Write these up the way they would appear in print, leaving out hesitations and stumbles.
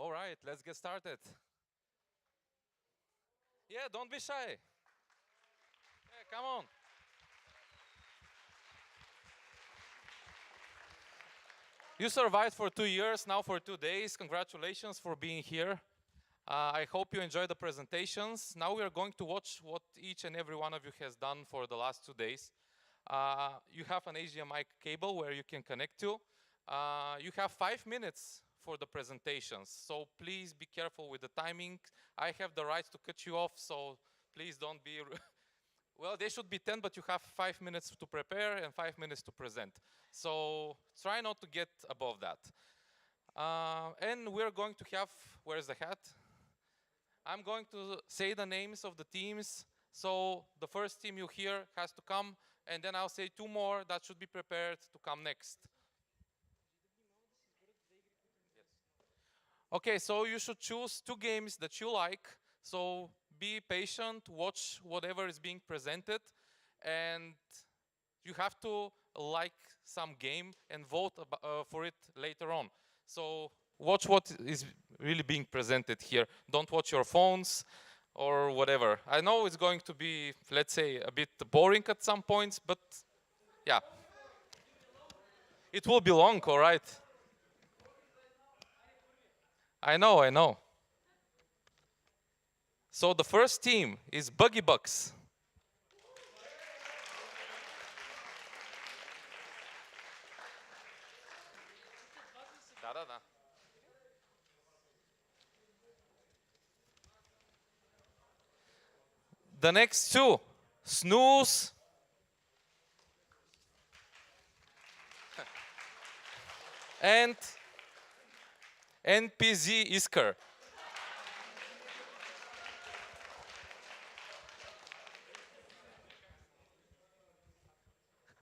All right, let's get started. Yeah, don't be shy. Yeah, come on. You survived for 2 years, now for 2 days. Congratulations for being here. I hope you enjoyed the presentations. Now we are going to watch what each and every one of you has done for the last 2 days. You have an HDMI cable where you can connect to. You have 5 minutes for the presentations, so please be careful with the timing. I have the right to cut you off, so please don't be... Well, they should be 10, but you have 5 minutes to prepare and 5 minutes to present. So try not to get above that. And we're going to have, where's the hat? I'm going to say the names of the teams. So the first team you hear has to come, and then I'll say 2 more that should be prepared to come next. Okay, so you should choose 2 games that you like. So be patient, watch whatever is being presented, and you have to like some game and vote for it later on. So watch what is really being presented here. Don't watch your phones or whatever. I know it's going to be, let's say, a bit boring at some points, but yeah. It will be long, all right? I know. So the first team is Buggy Bucks. Da. The next 2, Snooze and NPZ Isker.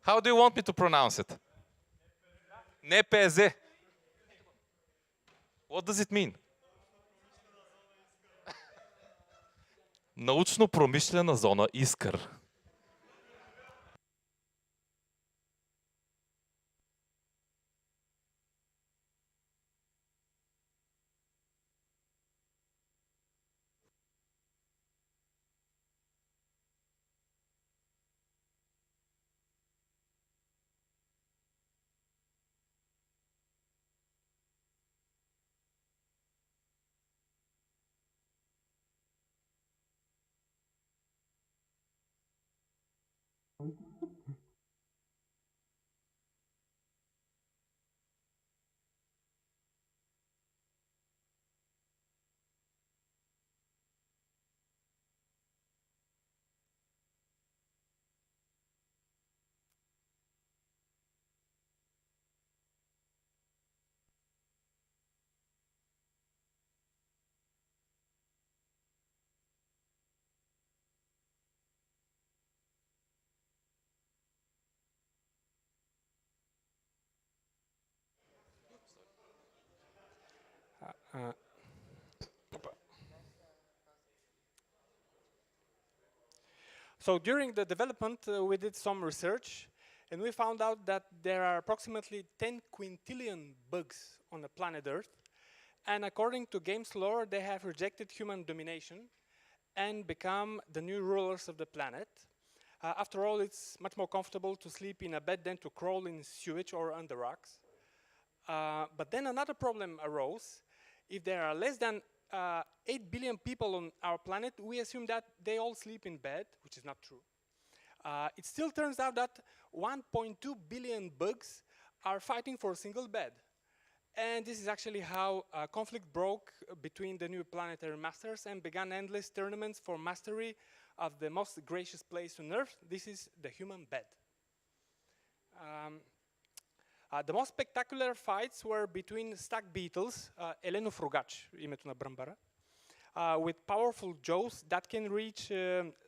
How do you want me to pronounce it? NPZ. What does it mean? Научно-промишлена зона Искър. So during the development, we did some research, and we found out that there are approximately 10 quintillion bugs on the planet Earth. And according to games lore, they have rejected human domination and become the new rulers of the planet. After all, it's much more comfortable to sleep in a bed than to crawl in sewage or under rocks. But then another problem arose. If there are less than 8 billion people on our planet, we assume that they all sleep in bed, which is not true. It still turns out that 1.2 billion bugs are fighting for a single bed. And this is actually how conflict broke between the new planetary masters and began endless tournaments for mastery of the most gracious place on Earth. This is the human bed. The most spectacular fights were between stag beetles, Еленофругач, името на бръмбара, with powerful jaws that can reach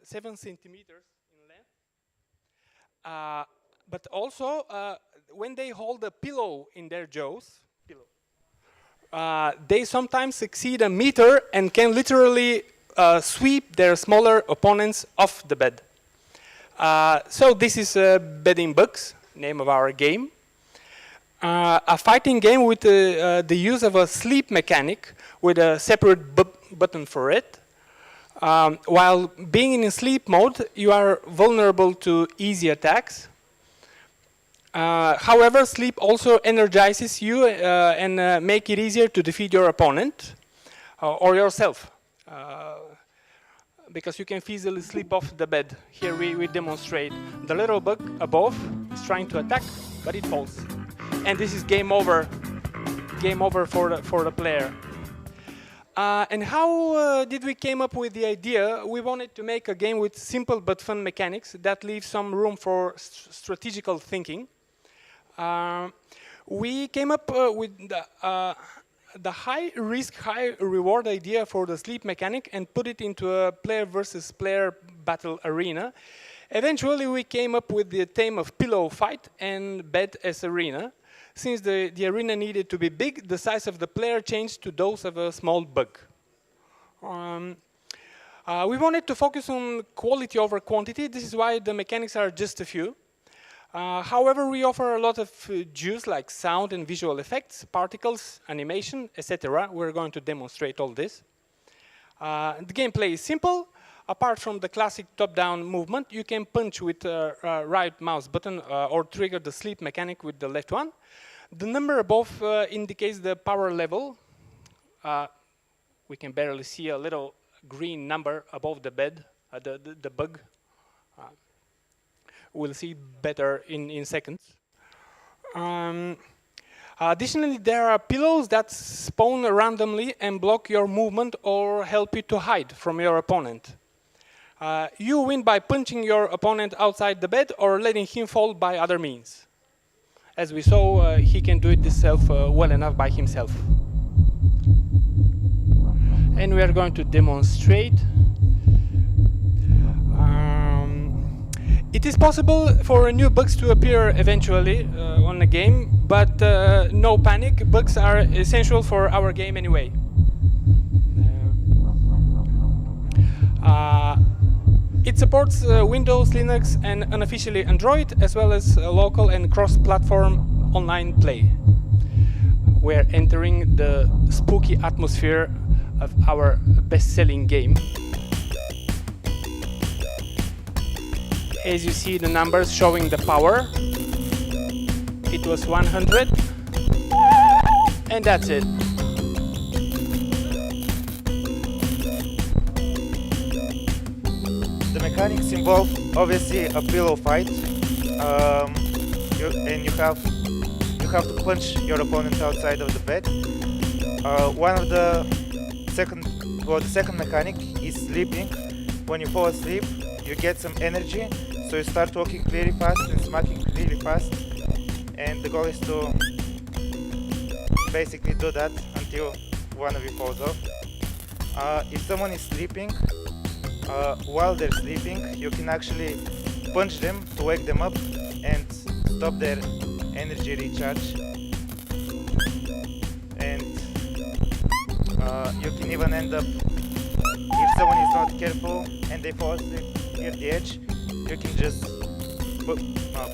7 centimeters in length. But also, when they hold a pillow in their jaws, they sometimes exceed a meter and can literally sweep their smaller opponents off the bed. So this is Bedding Bugs, name of our game. a fighting game with the use of a sleep mechanic with a separate button for it. While being in sleep mode, you are vulnerable to easy attacks. However, sleep also energizes you and make it easier to defeat your opponent or yourself. Because you can easily sleep off the bed. Here we demonstrate. The little bug above is trying to attack, but it falls. And this is game over. Game over for the player. And how did we came up with the idea? We wanted to make a game with simple but fun mechanics that leave some room for strategical thinking. We came up with the high risk, high reward idea for the sleep mechanic and put it into a player versus player battle arena. Eventually we came up with the theme of pillow fight and bed as arena. Since the arena needed to be big, the size of the player changed to those of a small bug. We wanted to focus on quality over quantity. This is why the mechanics are just a few. However, we offer a lot of juice like sound and visual effects, particles, animation, etc. We're going to demonstrate all this. The gameplay is simple. Apart from the classic top-down movement, you can punch with the right mouse button or trigger the sleep mechanic with the left one. The number above indicates the power level. We can barely see a little green number above the bed, the bug. We'll see better in seconds. Additionally, there are pillows that spawn randomly and block your movement or help you to hide from your opponent. You win by punching your opponent outside the bed or letting him fall by other means. As we saw, he can do it himself well enough by himself. And we are going to demonstrate. It is possible for new bugs to appear eventually on the game, but no panic, bugs are essential for our game anyway. It supports Windows, Linux, and unofficially Android, as well as local and cross-platform online play. We're entering the spooky atmosphere of our best-selling game. As you see the numbers showing the power, it was 100, and that's it. The mechanics involve obviously a pillow fight, and you have to punch your opponent outside of the bed. The second mechanic is sleeping. When you fall asleep, you get some energy, so you start walking really fast and smacking really fast. And the goal is to basically do that until one of you falls off. If someone is sleeping, while they're sleeping, you can actually punch them to wake them up and stop their energy recharge. And you can even end up, if someone is not careful and they fall asleep near the edge, you can just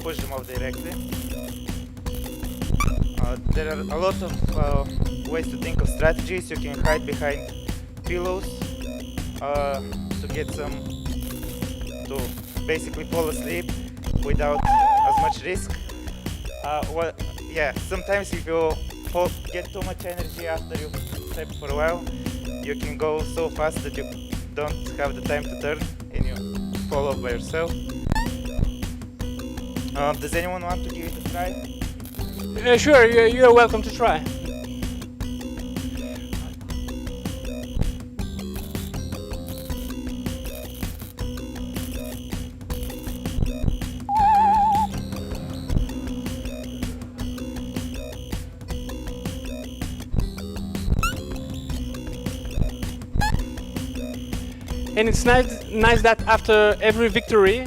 push them off directly. There are a lot of ways to think of strategies. You can hide behind pillows to get to basically fall asleep without as much risk. Sometimes if you get too much energy after you slept for a while, you can go so fast that you don't have the time to turn and you fall off by yourself. Does anyone want to give it a try? Sure, you're welcome to try. And it's nice that after every victory,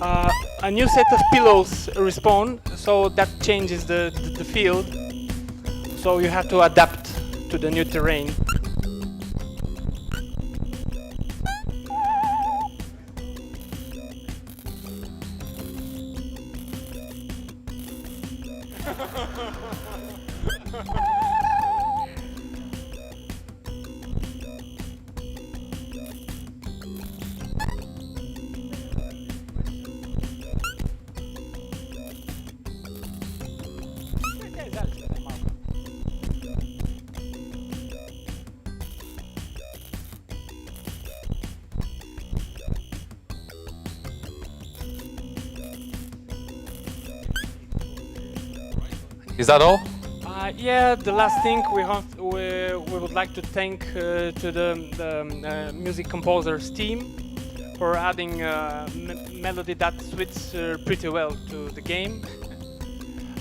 a new set of pillows respawn, so that changes the field. So you have to adapt to the new terrain. Is that all? Yeah, the last thing we would like to thank to the music composer's team for adding melody that suits pretty well to the game.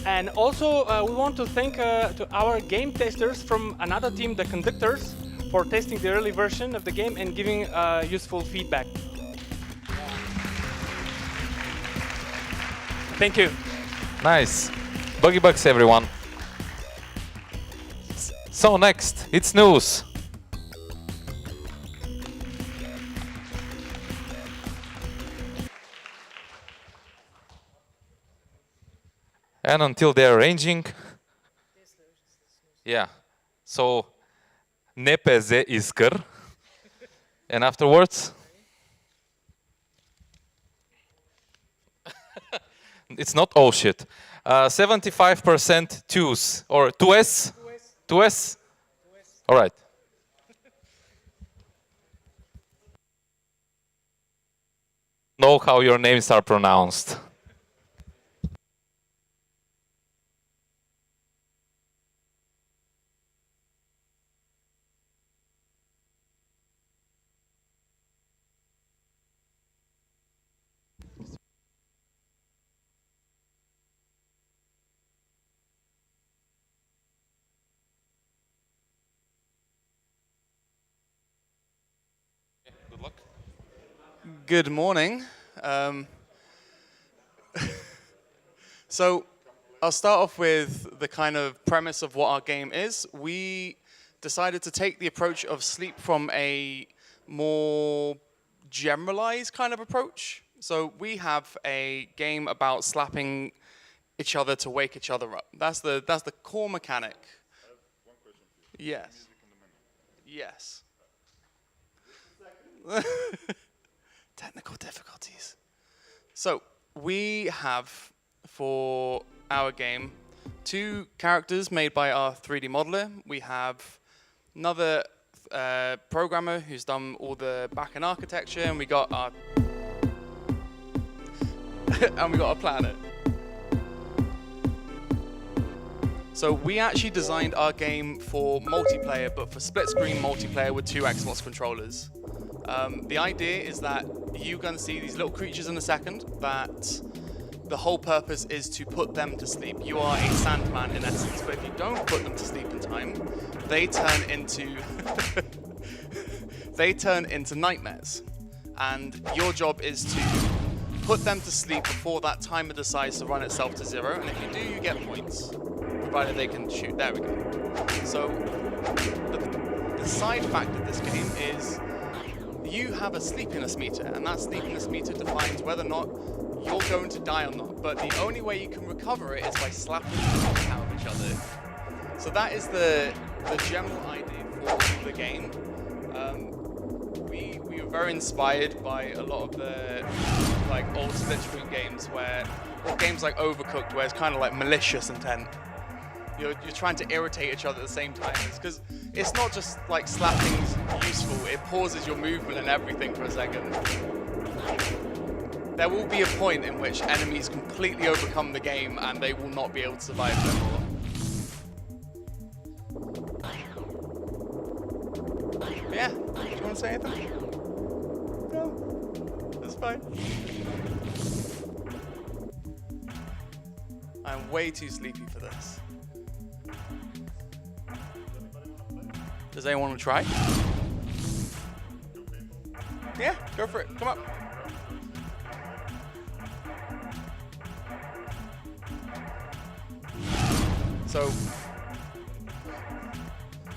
And also we want to thank to our game testers from another team, the conductors, for testing the early version of the game and giving useful feedback. Thank you. Nice. Buggy bugs, everyone. So next, it's news. And until they're arranging, yeah. So nepeze iskr, and afterwards, it's not oh shit. 75% twos or 2s? 2s? All right. Know how your names are pronounced. Good luck. Good morning. So I'll start off with the kind of premise of what our game is. We decided to take the approach of sleep from a more generalized kind of approach. So we have a game about slapping each other to wake each other up. That's the core mechanic. I have one question, please. Yes. Yes. Technical difficulties. So we have for our game 2 characters made by our 3D modeler. We have another programmer who's done all the back-end architecture, and we got our and we got a planet. So we actually designed our game for multiplayer, but for split-screen multiplayer with 2 Xbox controllers. The idea is that you're going to see these little creatures in a second, that the whole purpose is to put them to sleep. You are a sandman in essence, but if you don't put them to sleep in time, they turn into they turn into nightmares. And your job is to put them to sleep before that timer decides to run itself to 0, and if you do, you get points, provided they can shoot. There we go. So the side fact of this game is you have a sleepiness meter, and that sleepiness meter defines whether or not you're going to die or not. But the only way you can recover it is by slapping the fuck out of each other. So that is the general idea for the game. We were very inspired by a lot of the old split screen games or games like Overcooked, where it's kind of like malicious intent. You're trying to irritate each other at the same time, because it's not just like slapping's useful, it pauses your movement and everything for a second. There will be a point in which enemies completely overcome the game and they will not be able to survive no more. But yeah, do you want to say anything? No? That's fine. I'm way too sleepy for this. Does anyone want to try? Yeah, go for it. Come up.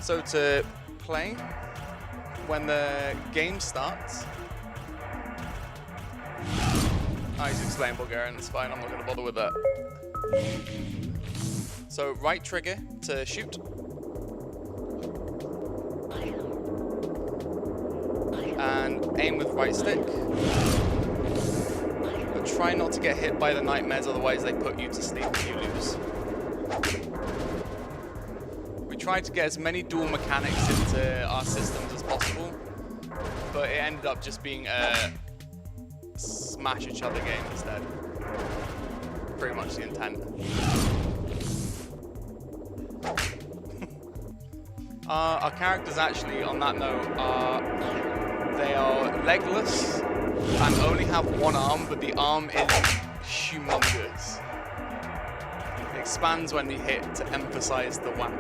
So to play, when the game starts, I just explain Bulgarian, it's fine, I'm not going to bother with that. So right trigger to shoot. And aim with right stick. But try not to get hit by the nightmares, otherwise they put you to sleep and you lose. We tried to get as many dual mechanics into our systems as possible, but it ended up just being a smash each other game instead. Pretty much the intent. Our characters actually, on that note, they are legless and only have one arm, but the arm is humongous. It expands when we hit to emphasize the whack.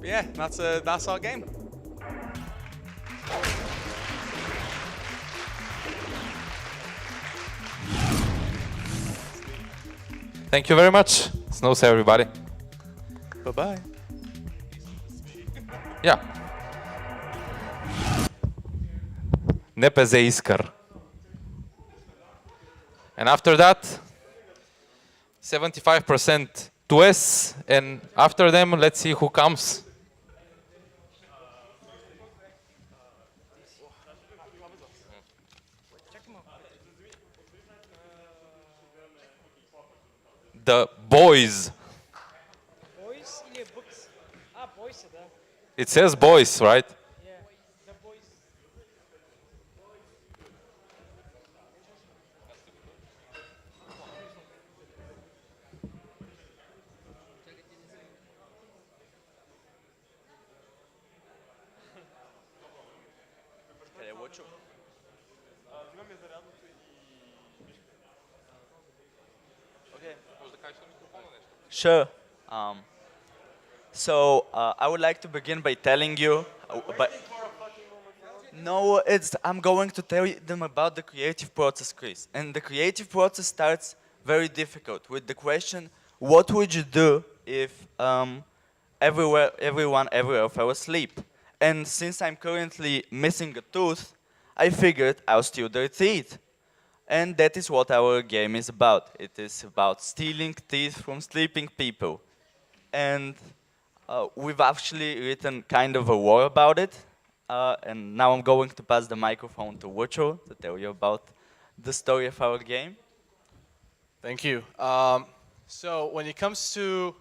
Yeah, that's our game. Thank you very much. Snows everybody. Bye-bye. Yeah. Nepeze Iskar. And after that, 75% to us, and after them, let's see who comes. The boys. Boys или books? Boys, да. It says boys, right? Yeah, the boys. Sure. I would like to begin by telling you, no, I'm going to tell them about the creative process, Chris. And the creative process starts very difficult with the question, what would you do if everyone everywhere fell asleep? And since I'm currently missing a tooth, I figured I'll steal their teeth. And that is what our game is about. It is about stealing teeth from sleeping people. And we've actually written kind of a war about it. And now I'm going to pass the microphone to Wucho to tell you about the story of our game. Thank you. So when it comes to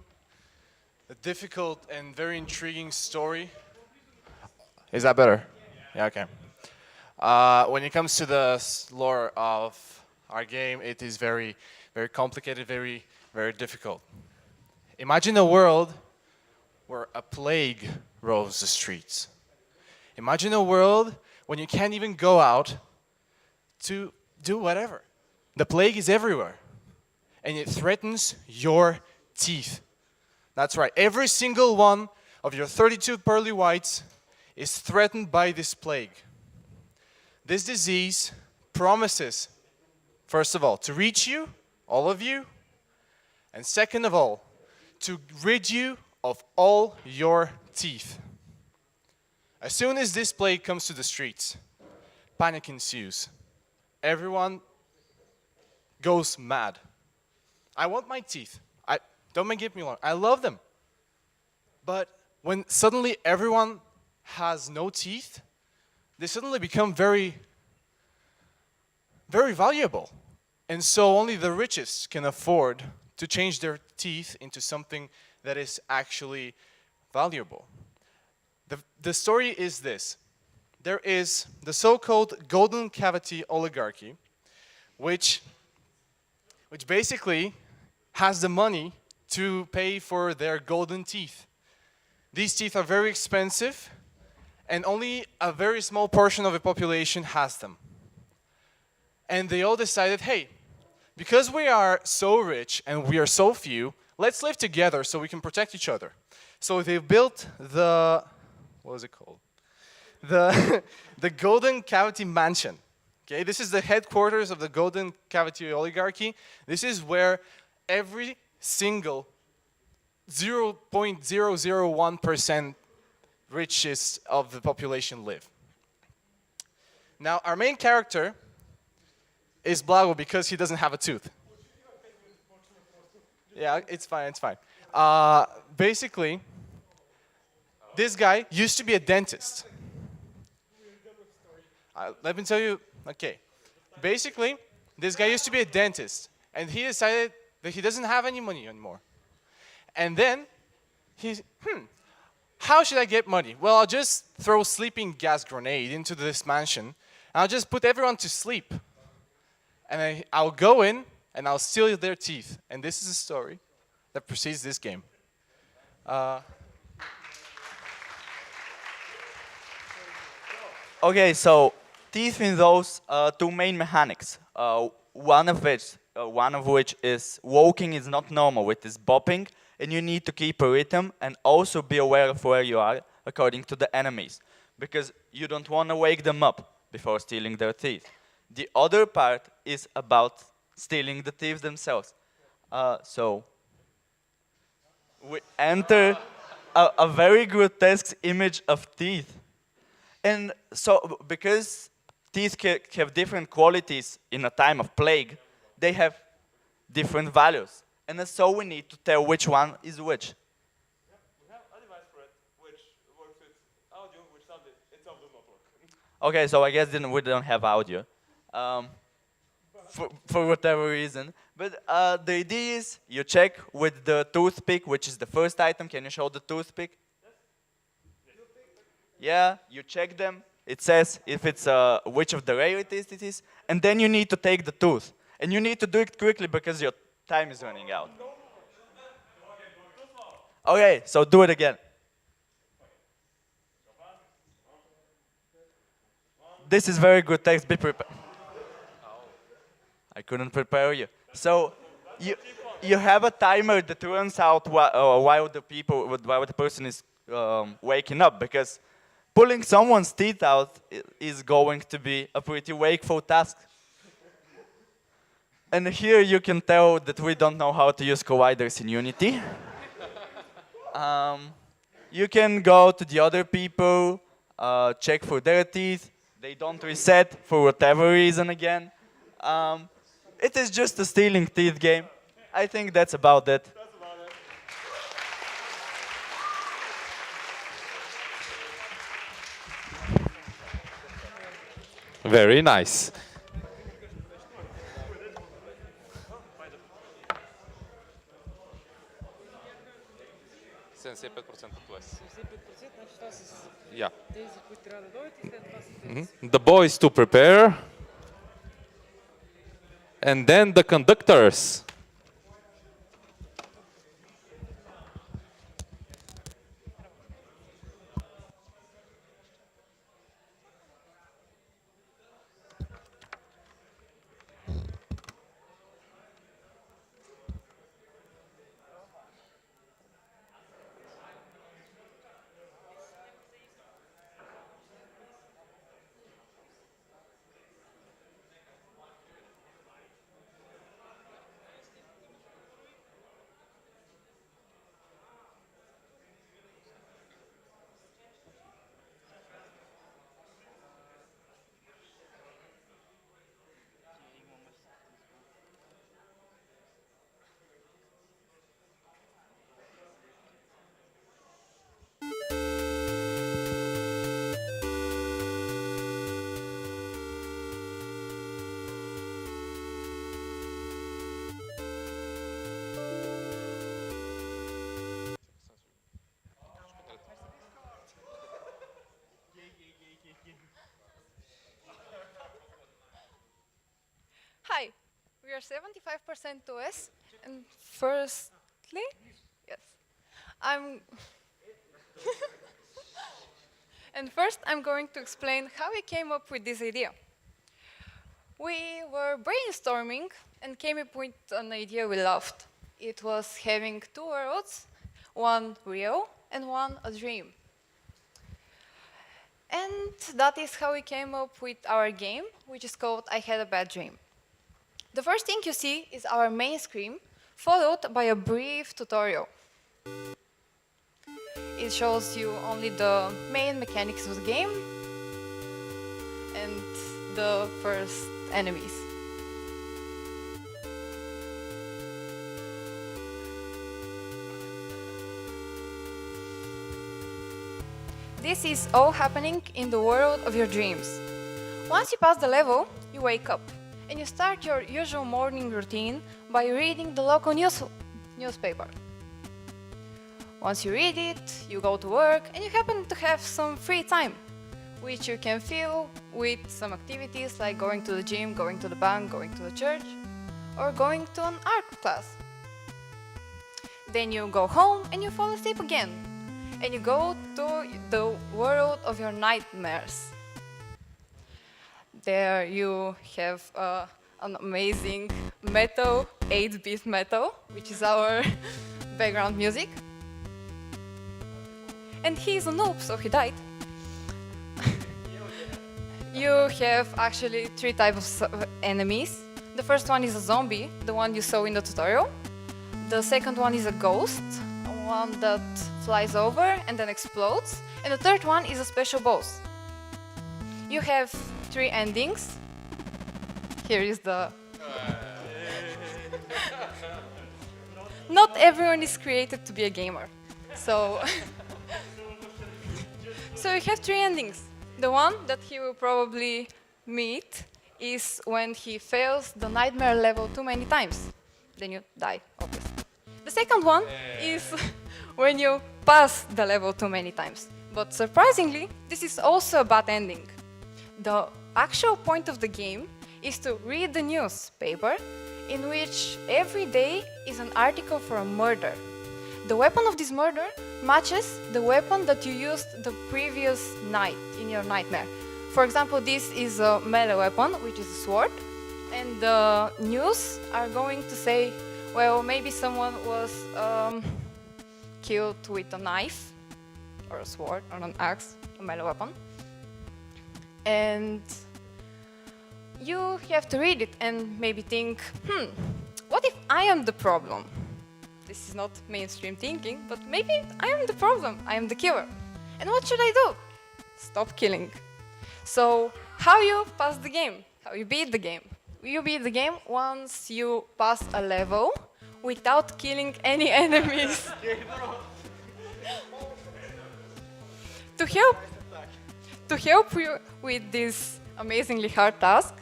a difficult and very intriguing story, is that better? Yeah, okay. When it comes to the lore of our game, it is very, very complicated, very, very difficult. Imagine a world where a plague roves the streets. Imagine a world when you can't even go out to do whatever. The plague is everywhere, and it threatens your teeth. That's right, every single one of your 32 pearly whites is threatened by this plague. This disease promises, first of all, to reach you, all of you, and second of all, to rid you of all your teeth. As soon as this plague comes to the streets, panic ensues. Everyone goes mad. I want my teeth. Don't get me wrong, I love them. But when suddenly everyone has no teeth, they suddenly become very, very valuable. And so only the richest can afford to change their teeth into something that is actually valuable. The story is this. There is the so-called golden cavity oligarchy, which basically has the money to pay for their golden teeth. These teeth are very expensive, and only a very small portion of the population has them. And they all decided, hey, because we are so rich and we are so few, let's live together so we can protect each other. So they built the, what was it called? The Golden Cavity Mansion. Okay, this is the headquarters of the Golden Cavity oligarchy. This is where every single 0.001% richest of the population live. Now, our main character is Blago because he doesn't have a tooth. Yeah, it's fine, it's fine. Basically, this guy used to be a dentist. Let me tell you, okay. Basically, this guy used to be a dentist, and he decided that he doesn't have any money anymore. And then, how should I get money? Well, I'll just throw a sleeping gas grenade into this mansion, and I'll just put everyone to sleep. And I'll go in, and I'll steal their teeth. And this is a story that precedes this game. Okay, so teeth in those two main mechanics. One of which is walking is not normal, it is bopping, and you need to keep a rhythm and also be aware of where you are according to the enemies, because you don't want to wake them up before stealing their teeth. The other part is about stealing the teeth themselves. So we enter a very grotesque image of teeth. And so, because teeth have different qualities in a time of plague, they have different values. And so we need to tell which one is which. We have a device for it, which works with audio, which itself does not work. Okay, so I guess then we don't have audio. For whatever reason. But the idea is you check with the toothpick, which is the first item. Can you show the toothpick? Yeah, you check them. It says if it's which of the rarities it is, and then you need to take the tooth. And you need to do it quickly because your time is running out. Okay, so do it again. This is very good text. Be prepared. I couldn't prepare you. So you have a timer that runs out while the person is waking up, because pulling someone's teeth out is going to be a pretty wakeful task. And here you can tell that we don't know how to use colliders in Unity. You can go to the other people, check for their teeth. They don't reset for whatever reason again. It is just a stealing teeth game. I think that's about it. Very nice. Yeah. The boys to prepare. And then the conductors. Hi, we are 75% US, and firstly, yes, and first I'm going to explain how we came up with this idea. We were brainstorming and came up with an idea we loved. It was having two worlds, one real and one a dream. And that is how we came up with our game, which is called I Had a Bad Dream. The first thing you see is our main screen, followed by a brief tutorial. It shows you only the main mechanics of the game and the first enemies. This is all happening in the world of your dreams. Once you pass the level, you wake up and you start your usual morning routine by reading the local newspaper. Once you read it, you go to work and you happen to have some free time, which you can fill with some activities like going to the gym, going to the bank, going to the church, or going to an art class. Then you go home and you fall asleep again, and you go to the world of your nightmares. There you have an amazing metal, 8-bit metal, which is our background music. And he's a noob, so he died. You have actually 3 types of enemies. The first one is a zombie, the one you saw in the tutorial. The second one is a ghost, one that flies over and then explodes. And the third one is a special boss. You have 3 endings. Here is the... Not everyone is created to be a gamer. So... So you have 3 endings. The one that he will probably meet is when he fails the nightmare level too many times. Then you die, obviously. The second one is when you pass the level too many times. But surprisingly, this is also a bad ending. The actual point of the game is to read the newspaper, in which every day is an article for a murder. The weapon of this murder matches the weapon that you used the previous night in your nightmare. For example, this is a melee weapon, which is a sword, and the news are going to say, well, maybe someone was killed with a knife, or a sword, or an axe, a melee weapon. And you have to read it and maybe think, what if I am the problem? This is not mainstream thinking, but maybe I am the problem, I am the killer. And what should I do? Stop killing. So, how you pass the game? How you beat the game? You beat the game once you pass a level without killing any enemies. To help you with this amazingly hard task,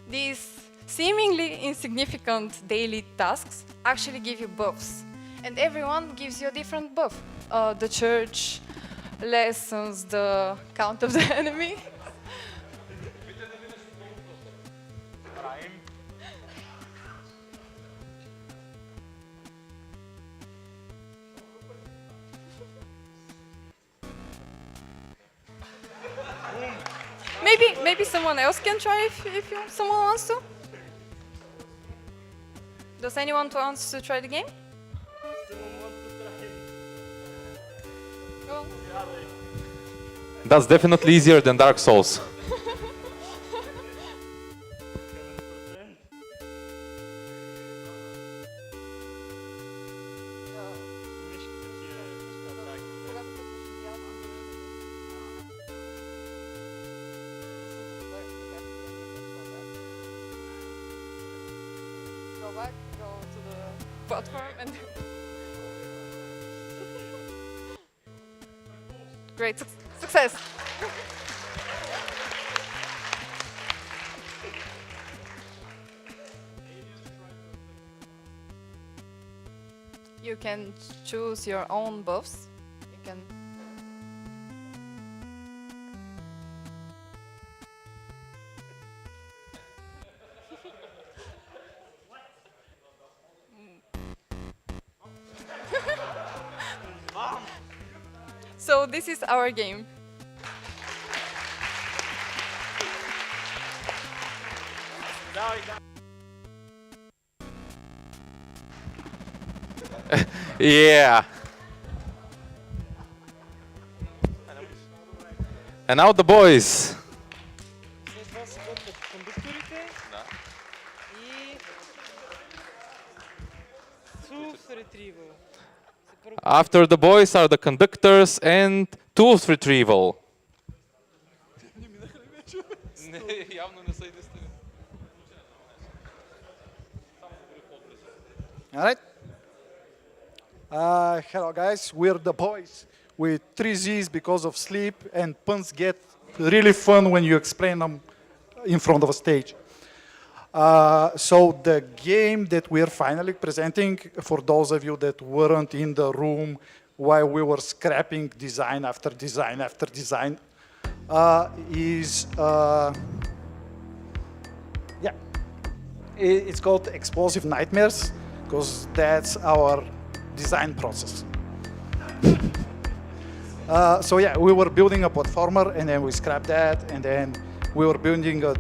these seemingly insignificant daily tasks actually give you buffs. And everyone gives you a different buff. The church lessens the count of the enemy. Maybe someone else can try if someone wants to. Does anyone want to try the game? Go. That's definitely easier than Dark Souls. Go back, go to the platform and... Great, success! You can choose your own buffs. You can... So this is our game. Yeah. And now the boys. След това се готвят кондукторите и Truth Retrieval. After the boys are the conductors and tooth retrieval. All right. Hello, guys. We're the boys with 3 Z's because of sleep, and puns get really fun when you explain them in front of a stage. So the game that we're finally presenting, for those of you that weren't in the room while we were scrapping design after design after design, is yeah, it's called Explosive Nightmares, because that's our design process. So yeah, we were building a platformer, and then we scrapped that, and then we were building a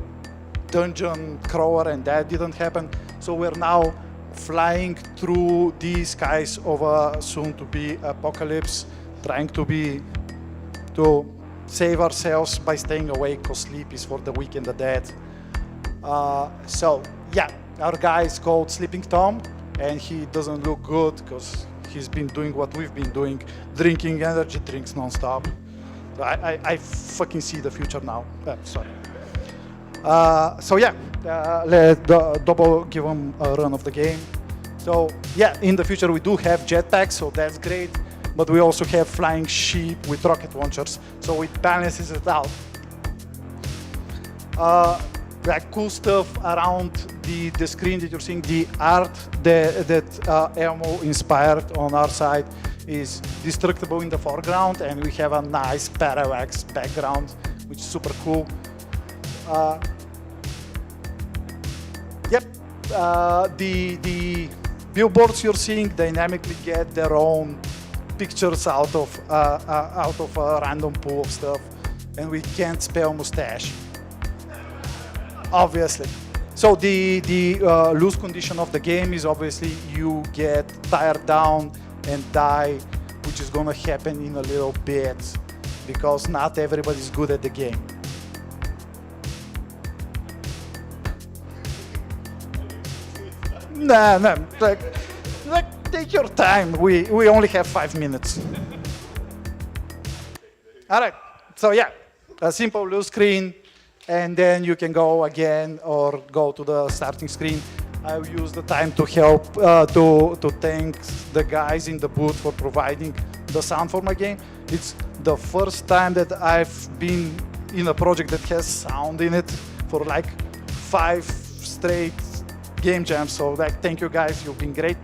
dungeon crawler, and that didn't happen. So we're now flying through the skies of a soon-to-be apocalypse, trying to save ourselves by staying awake, because sleep is for the weak and the dead. So yeah, our guy is called Sleeping Tom, and he doesn't look good because he's been doing what we've been doing, drinking energy drinks nonstop. So I fucking see the future now. Sorry. So yeah, let double give him a run of the game. So yeah, in the future we do have jetpacks, so that's great. But we also have flying sheep with rocket launchers, so it balances it out. Like cool stuff around the screen that you're seeing, the art that Elmo inspired on our side is destructible in the foreground, and we have a nice parallax background, which is super cool. Yep, the billboards you're seeing dynamically get their own pictures out of a random pool of stuff, and we can't spell mustache, obviously. So the lose condition of the game is obviously you get tired down and die, which is gonna happen in a little bit because not everybody's good at the game. Nah, like take your time. We only have 5 minutes. All right. So yeah, a simple blue screen, and then you can go again or go to the starting screen. I'll use the time to help to thank the guys in the booth for providing the sound for my game. It's the first time that I've been in a project that has sound in it for like 5 straight game jams. So like, thank you guys, you've been great.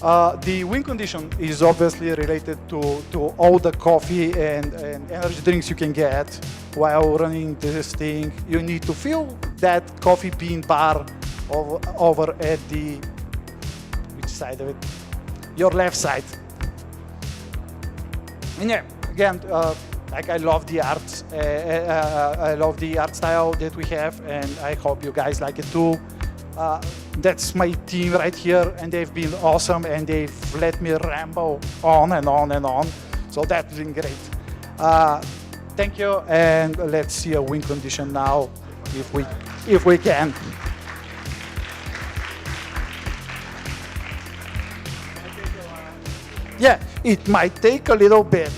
The win condition is obviously related to all the coffee and energy drinks you can get while running this thing. You need to fill that coffee bean bar over at the, which side of it? Your left side. And yeah, again, like I love the art. I love the art style that we have, and I hope you guys like it too. That's my team right here, and they've been awesome, and they've let me ramble on and on and on. So that's been great. Thank you, and let's see a win condition now, if we can. Yeah, it might take a little bit.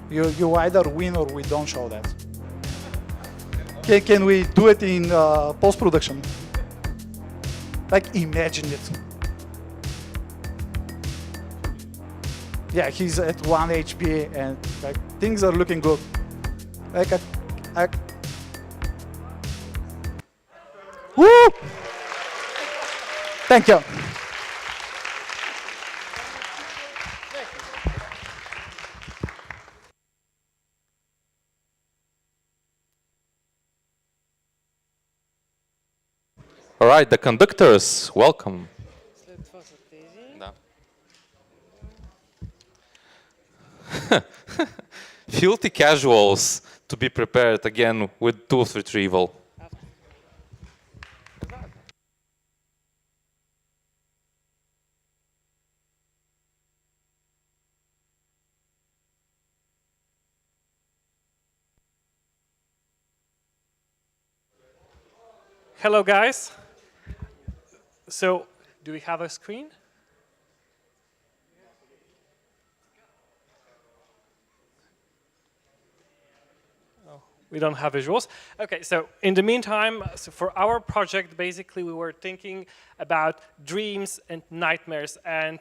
You either win or we don't show that. Can we do it in post-production? Like, imagine it. Yeah, he's at 1 HP and like things are looking good. Like, woo! Thank you. All right, the conductors, welcome. Да. Filthy casuals to be prepared again with tooth retrieval. Hello, guys. So, do we have a screen? We don't have visuals. Okay, so in the meantime, so for our project, basically we were thinking about dreams and nightmares. And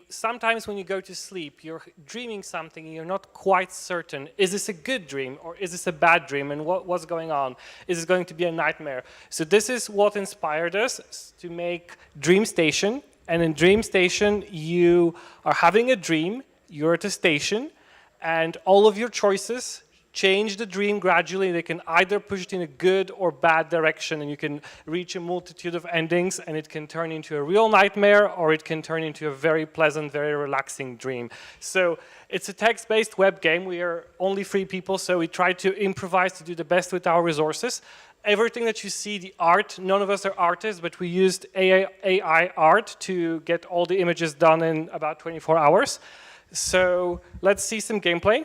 sometimes when you go to sleep, you're dreaming something and you're not quite certain, is this a good dream or is this a bad dream, and what's going on? Is this going to be a nightmare? So this is what inspired us to make Dream Station. And in Dream Station, you are having a dream, you're at a station, and all of your choices change the dream gradually. They can either push it in a good or bad direction, and you can reach a multitude of endings, and it can turn into a real nightmare, or it can turn into a very pleasant, very relaxing dream. So it's a text-based web game. We are only 3 people, so we try to improvise to do the best with our resources. Everything that you see, the art, none of us are artists, but we used AI art to get all the images done in about 24 hours. So let's see some gameplay.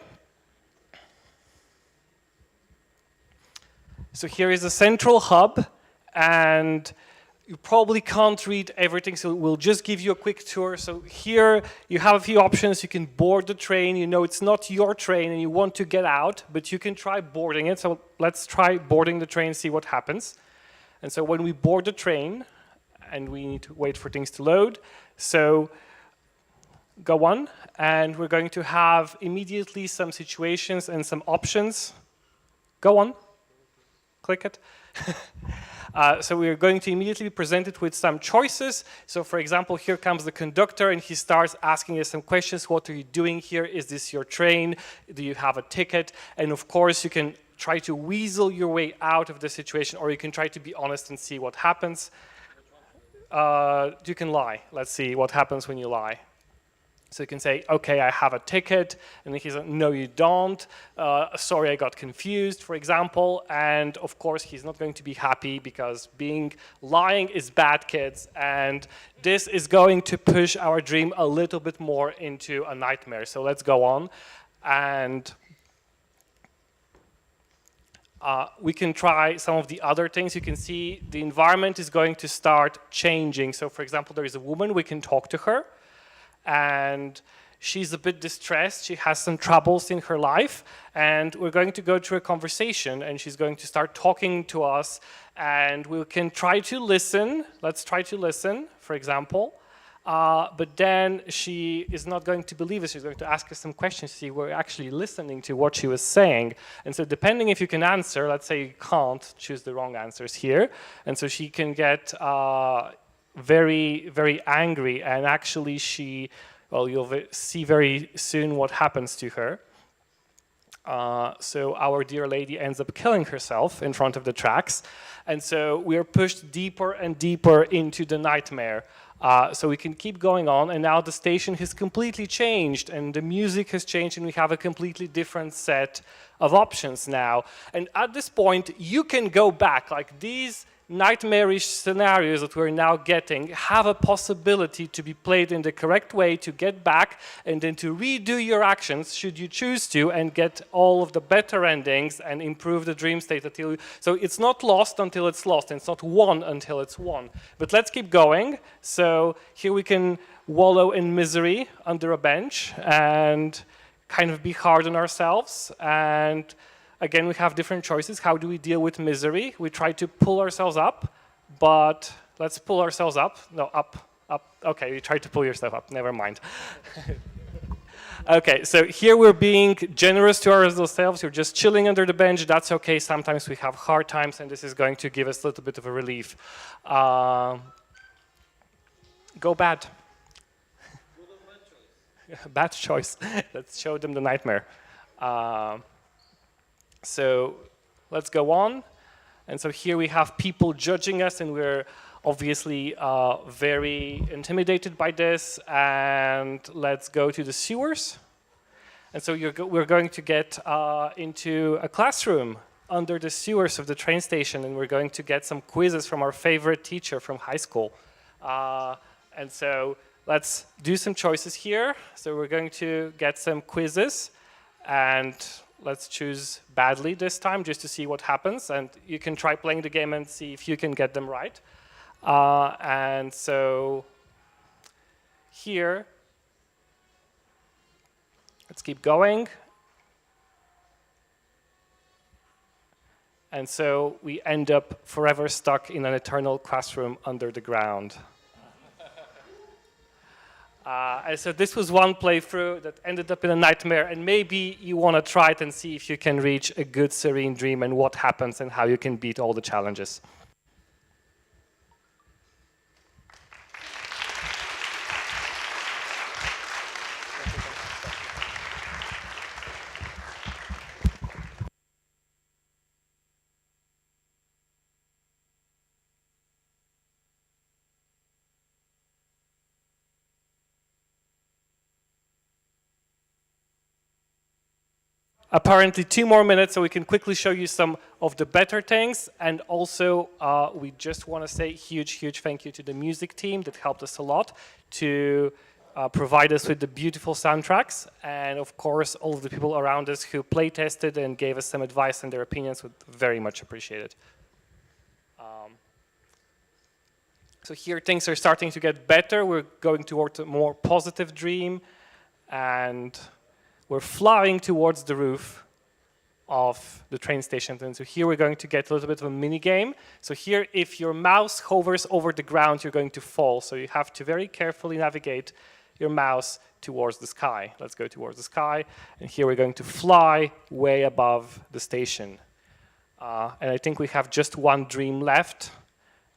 So here is a central hub, and you probably can't read everything, so we'll just give you a quick tour. So here you have a few options. You can board the train. You know it's not your train and you want to get out, but you can try boarding it. So let's try boarding the train and see what happens. And so when we board the train, and we need to wait for things to load, so go on, and we're going to have immediately some situations and some options. Go on. Click it. So we are going to immediately be presented with some choices. So for example, here comes the conductor and he starts asking us some questions. What are you doing here? Is this your train? Do you have a ticket? And of course, you can try to weasel your way out of the situation, or you can try to be honest and see what happens. You can lie. Let's see what happens when you lie. So you can say, okay, I have a ticket, and then he's like, no, you don't. Sorry, I got confused, for example. And of course, he's not going to be happy because lying is bad, kids. And this is going to push our dream a little bit more into a nightmare. So let's go on. And we can try some of the other things. You can see the environment is going to start changing. So for example, there is a woman, we can talk to her. And she's a bit distressed. She has some troubles in her life, and we're going to go through a conversation, and she's going to start talking to us, and we can try to listen. Let's try to listen, for example. But then she is not going to believe us. She's going to ask us some questions to see we're actually listening to what she was saying. And so depending if you can answer, let's say you can't, choose the wrong answers here. And so she can get very, very angry, and actually you'll see very soon what happens to her. So our dear lady ends up killing herself in front of the tracks, and so we are pushed deeper and deeper into the nightmare. So we can keep going on, and now the station has completely changed, and the music has changed, and we have a completely different set of options now. And at this point, you can go back, like these nightmarish scenarios that we're now getting have a possibility to be played in the correct way, to get back and then to redo your actions should you choose to, and get all of the better endings and improve the dream state so it's not lost until it's lost, and it's not won until it's won. But let's keep going. So here we can wallow in misery under a bench and kind of be hard on ourselves. And again, we have different choices. How do we deal with misery? We try to pull ourselves up, but let's pull ourselves up. No, up. Okay, you try to pull yourself up. Never mind. Okay, so here we're being generous to ourselves. We're just chilling under the bench. That's okay. Sometimes we have hard times, and this is going to give us a little bit of a relief. Go bad. Bad choice. Let's show them the nightmare. So let's go on. And so here we have people judging us, and we're obviously very intimidated by this. And let's go to the sewers. And so we're going to get into a classroom under the sewers of the train station, and we're going to get some quizzes from our favorite teacher from high school. And so let's do some choices here. So we're going to get some quizzes. And let's choose badly this time just to see what happens. And you can try playing the game and see if you can get them right. And so here, let's keep going. And so we end up forever stuck in an eternal classroom under the ground. And so this was one playthrough that ended up in a nightmare, and maybe you want to try it and see if you can reach a good serene dream and what happens and how you can beat all the challenges. Apparently 2 more minutes, so we can quickly show you some of the better things. And also, we just want to say huge thank you to the music team that helped us a lot to provide us with the beautiful soundtracks. And of course, all of the people around us who play tested and gave us some advice and their opinions were very much appreciated. So here things are starting to get better. We're going towards a more positive dream, and we're flying towards the roof of the train station. And so here we're going to get a little bit of a mini game. So here, if your mouse hovers over the ground, you're going to fall. So you have to very carefully navigate your mouse towards the sky. Let's go towards the sky. And here we're going to fly way above the station. And I think we have just one dream left.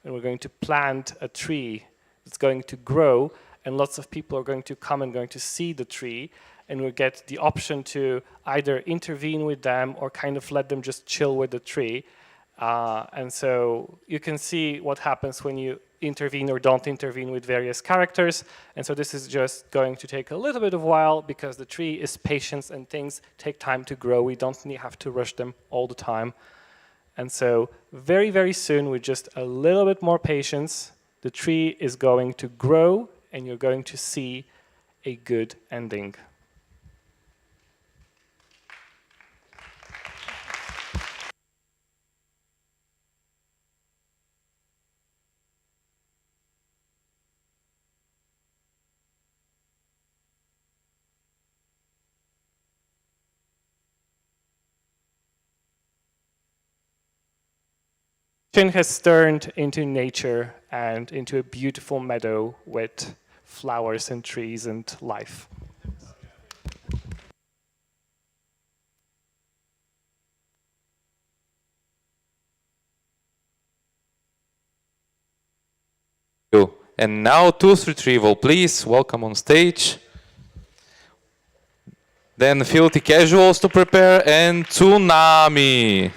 And we're going to plant a tree that's going to grow. And lots of people are going to come and going to see the tree. And we'll get the option to either intervene with them or kind of let them just chill with the tree. And so you can see what happens when you intervene or don't intervene with various characters. And so this is just going to take a little bit of a while because the tree is patience and things take time to grow. We don't have to rush them all the time. And so very soon, with just a little bit more patience, the tree is going to grow and you're going to see a good ending. Has turned into nature and into a beautiful meadow with flowers and trees and life. And now tooth retrieval, please. Welcome on stage. Then filthy casuals to prepare and tsunami.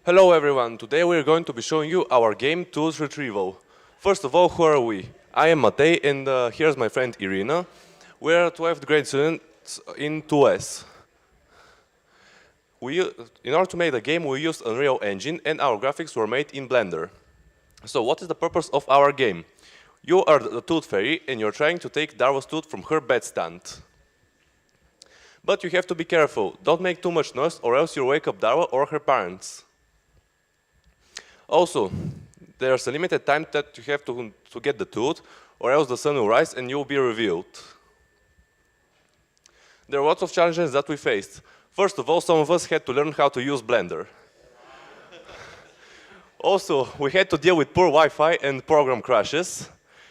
Hello everyone, today we are going to be showing you our game Tools Retrieval. First of all, who are we? I am Matej and here's my friend Irina. We are 12th grade students in 2S. In order to make the game, we used Unreal Engine and our graphics were made in Blender. So what is the purpose of our game? You are the tooth fairy and you're trying to take Darva's tooth from her bedstand. But you have to be careful, don't make too much noise or else you'll wake up Darva or her parents. Also, there's a limited time that you have to get the tooth, or else the sun will rise and you'll be revealed. There are lots of challenges that we faced. First of all, some of us had to learn how to use Blender. Also, we had to deal with poor Wi-Fi and program crashes.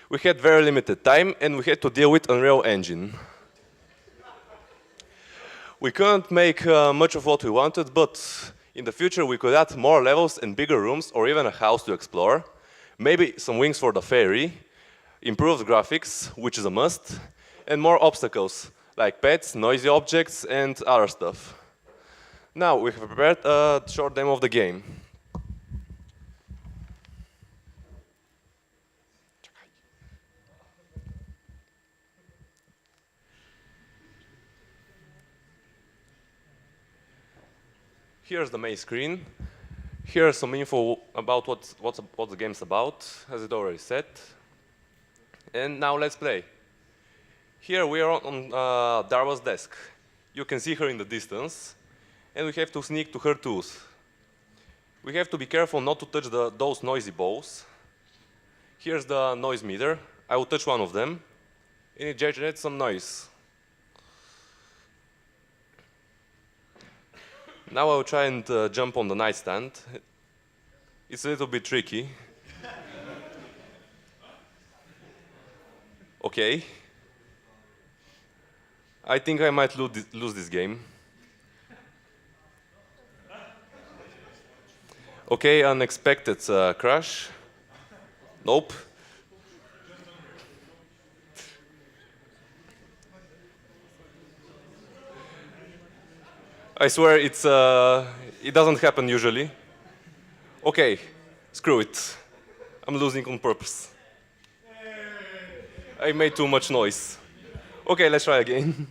We had very limited time and we had to deal with Unreal Engine. We couldn't make much of what we wanted, but in the future, we could add more levels and bigger rooms or even a house to explore. Maybe some wings for the fairy, improved graphics, which is a must, and more obstacles, like pets, noisy objects, and other stuff. Now we have prepared a short demo of the game. Here's the main screen. Here's some info about what the game's about, as it already said. And now let's play. Here we are on Darwa's desk. You can see her in the distance, and we have to sneak to her tooth. We have to be careful not to touch those noisy balls. Here's the noise meter. I will touch one of them, and it generates some noise. Now I will try and jump on the nightstand. It's a little bit tricky. Okay. I think I might lose this game. Okay, unexpected crash. Nope. I swear it doesn't happen usually. Okay, screw it. I'm losing on purpose. I made too much noise. Okay, let's try again.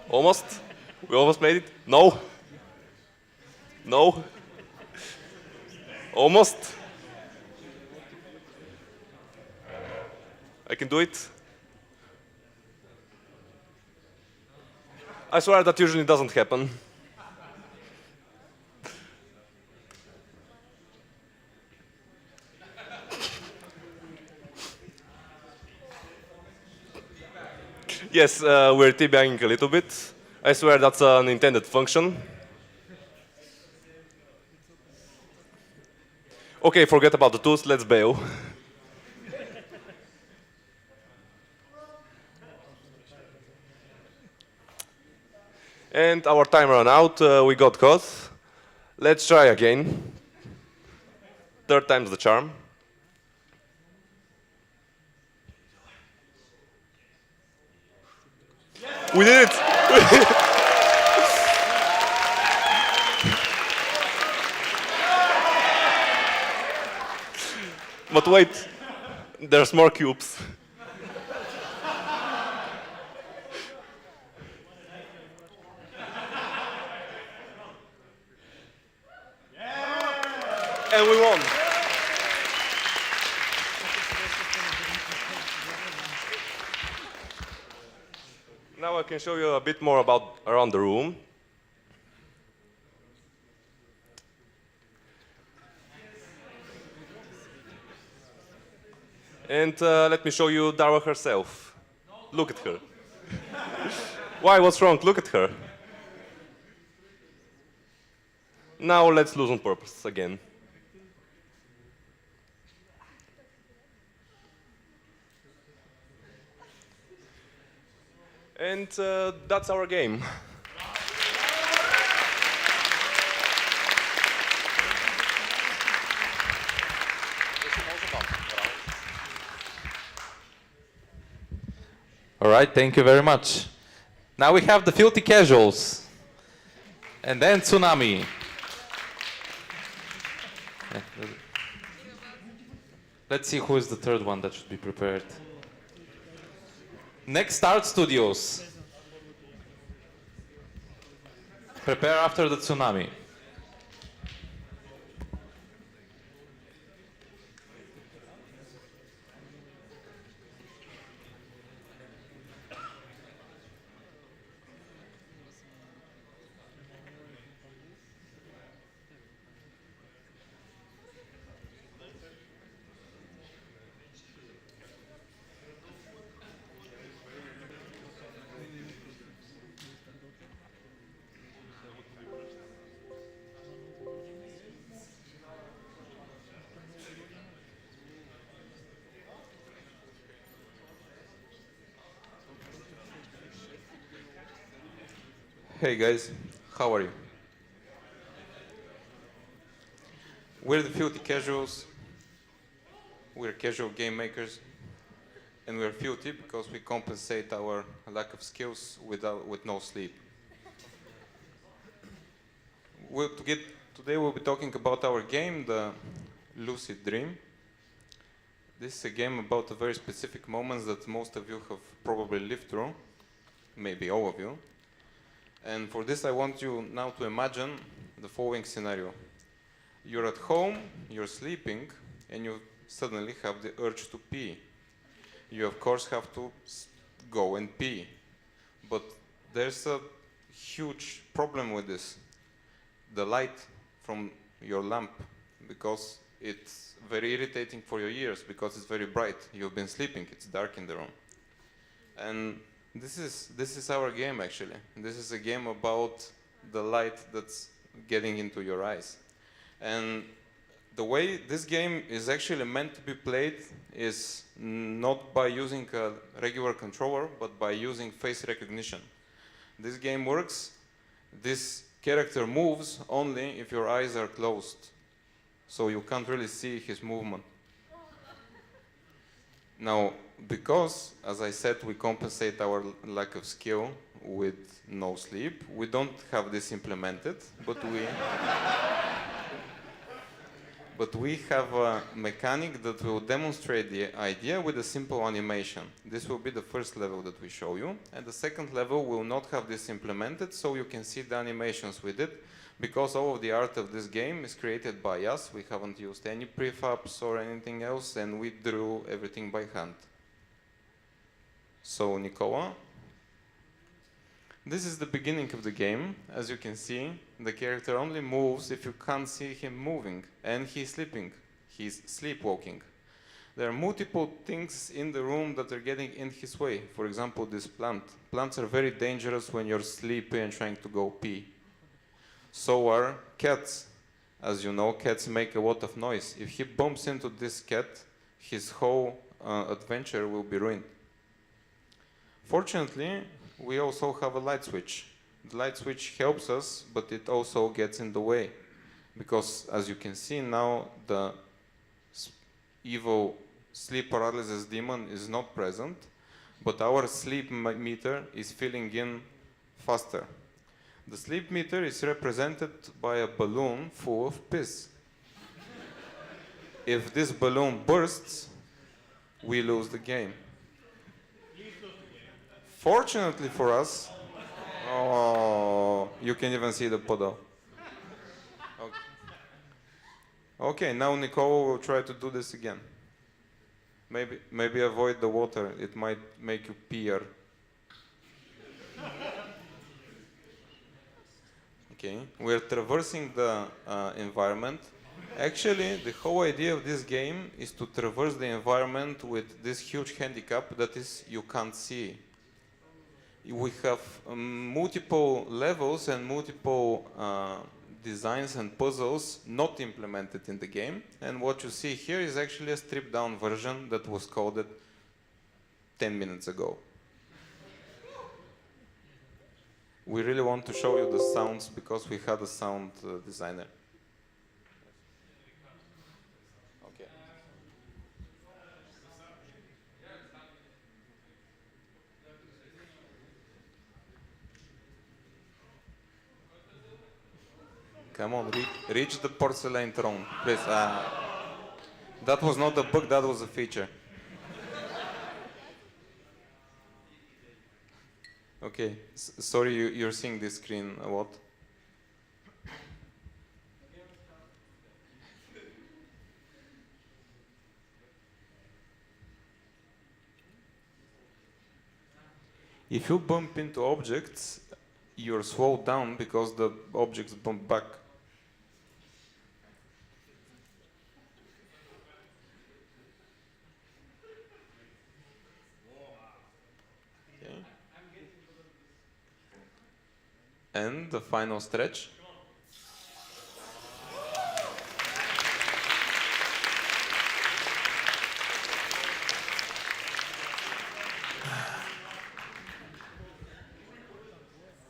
Almost. We almost made it. No. No. Almost. I can do it. I swear that usually doesn't happen. Yes, we're teabagging a little bit. I swear that's an intended function. Okay, forget about the tools, let's bail. And our time ran out, we got caught. Let's try again. Third time's the charm. We did it! But wait, there's more cubes. And we won. Now I can show you a bit more about around the room. And let me show you Darwa herself. Look at her. Why? What's wrong? Look at her. Now let's lose on purpose again. And that's our game. All right, thank you very much. Now we have the filthy casuals. And then Tsunami. Let's see who is the third one that should be prepared. Next Art Studios. Prepare after the Tsunami. Hey guys, how are you? We're the Filthy Casuals. We're casual game makers, and we're filthy because we compensate our lack of skills with no sleep. Today we'll be talking about our game, the Lucid Dream. This is a game about a very specific moments that most of you have probably lived through, maybe all of you. And for this I want you now to imagine the following scenario. You're at home, you're sleeping, and you suddenly have the urge to pee. You of course have to go and pee. But there's a huge problem with this. The light from your lamp, because it's very irritating for your ears, because it's very bright. You've been sleeping, it's dark in the room. And this is our game actually. This is a game about the light that's getting into your eyes. And the way this game is actually meant to be played is not by using a regular controller, but by using face recognition. This game works, this character moves only if your eyes are closed, so you can't really see his movement. Now, because, as I said, we compensate our lack of skill with no sleep, we don't have this implemented, but we have a mechanic that will demonstrate the idea with a simple animation. This will be the first level that we show you, and the second level will not have this implemented, so you can see the animations with it, because all of the art of this game is created by us. We haven't used any prefabs or anything else, and we drew everything by hand. So, Nicola, this is the beginning of the game. As you can see, the character only moves if you can't see him moving, and he's sleeping. He's sleepwalking. There are multiple things in the room that are getting in his way. For example, this plant. Plants are very dangerous when you're sleepy and trying to go pee. So are cats. As you know, cats make a lot of noise. If he bumps into this cat, his whole adventure will be ruined. Fortunately, we also have a light switch. The light switch helps us, but it also gets in the way. Because, as you can see now, the evil sleep paralysis demon is not present, but our sleep meter is filling in faster. The sleep meter is represented by a balloon full of piss. If this balloon bursts, we lose the game. Fortunately for us, oh, you can even see the puddle. Okay, now Nicole will try to do this again. Maybe avoid the water. It might make you peer. Okay, we're traversing the environment. Actually, the whole idea of this game is to traverse the environment with this huge handicap that is you can't see. We have multiple levels and multiple designs and puzzles not implemented in the game, and what you see here is actually a stripped down version that was coded 10 minutes ago. We really want to show you the sounds because we had a sound designer. Okay. Come on, reach the porcelain throne, please. That was not a bug, that was a feature. Okay, sorry you're seeing this screen a lot. If you bump into objects, you're slowed down because the objects bump back. Okay. And the final stretch.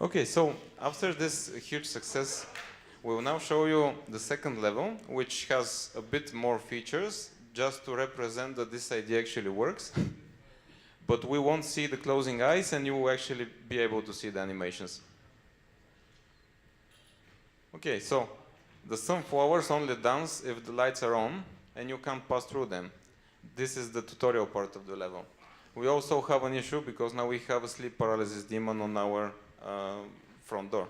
Okay, so after this huge success, we will now show you the second level, which has a bit more features, just to represent that this idea actually works. But we won't see the closing eyes, and you will actually be able to see the animations. Okay, so the sunflowers only dance if the lights are on, and you can't pass through them. This is the tutorial part of the level. We also have an issue because now we have a sleep paralysis demon on our front door.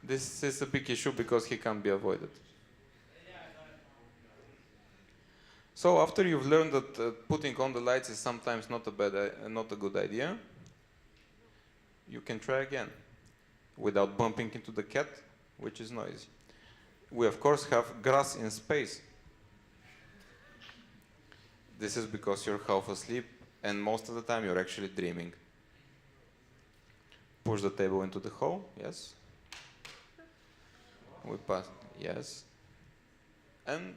This is a big issue because he can't be avoided. So after you've learned that putting on the lights is sometimes not a good idea, you can try again without bumping into the cat, which is noisy. We of course have grass in space. This is because you're half asleep and most of the time you're actually dreaming. Push the table into the hole, yes. We pass, yes. And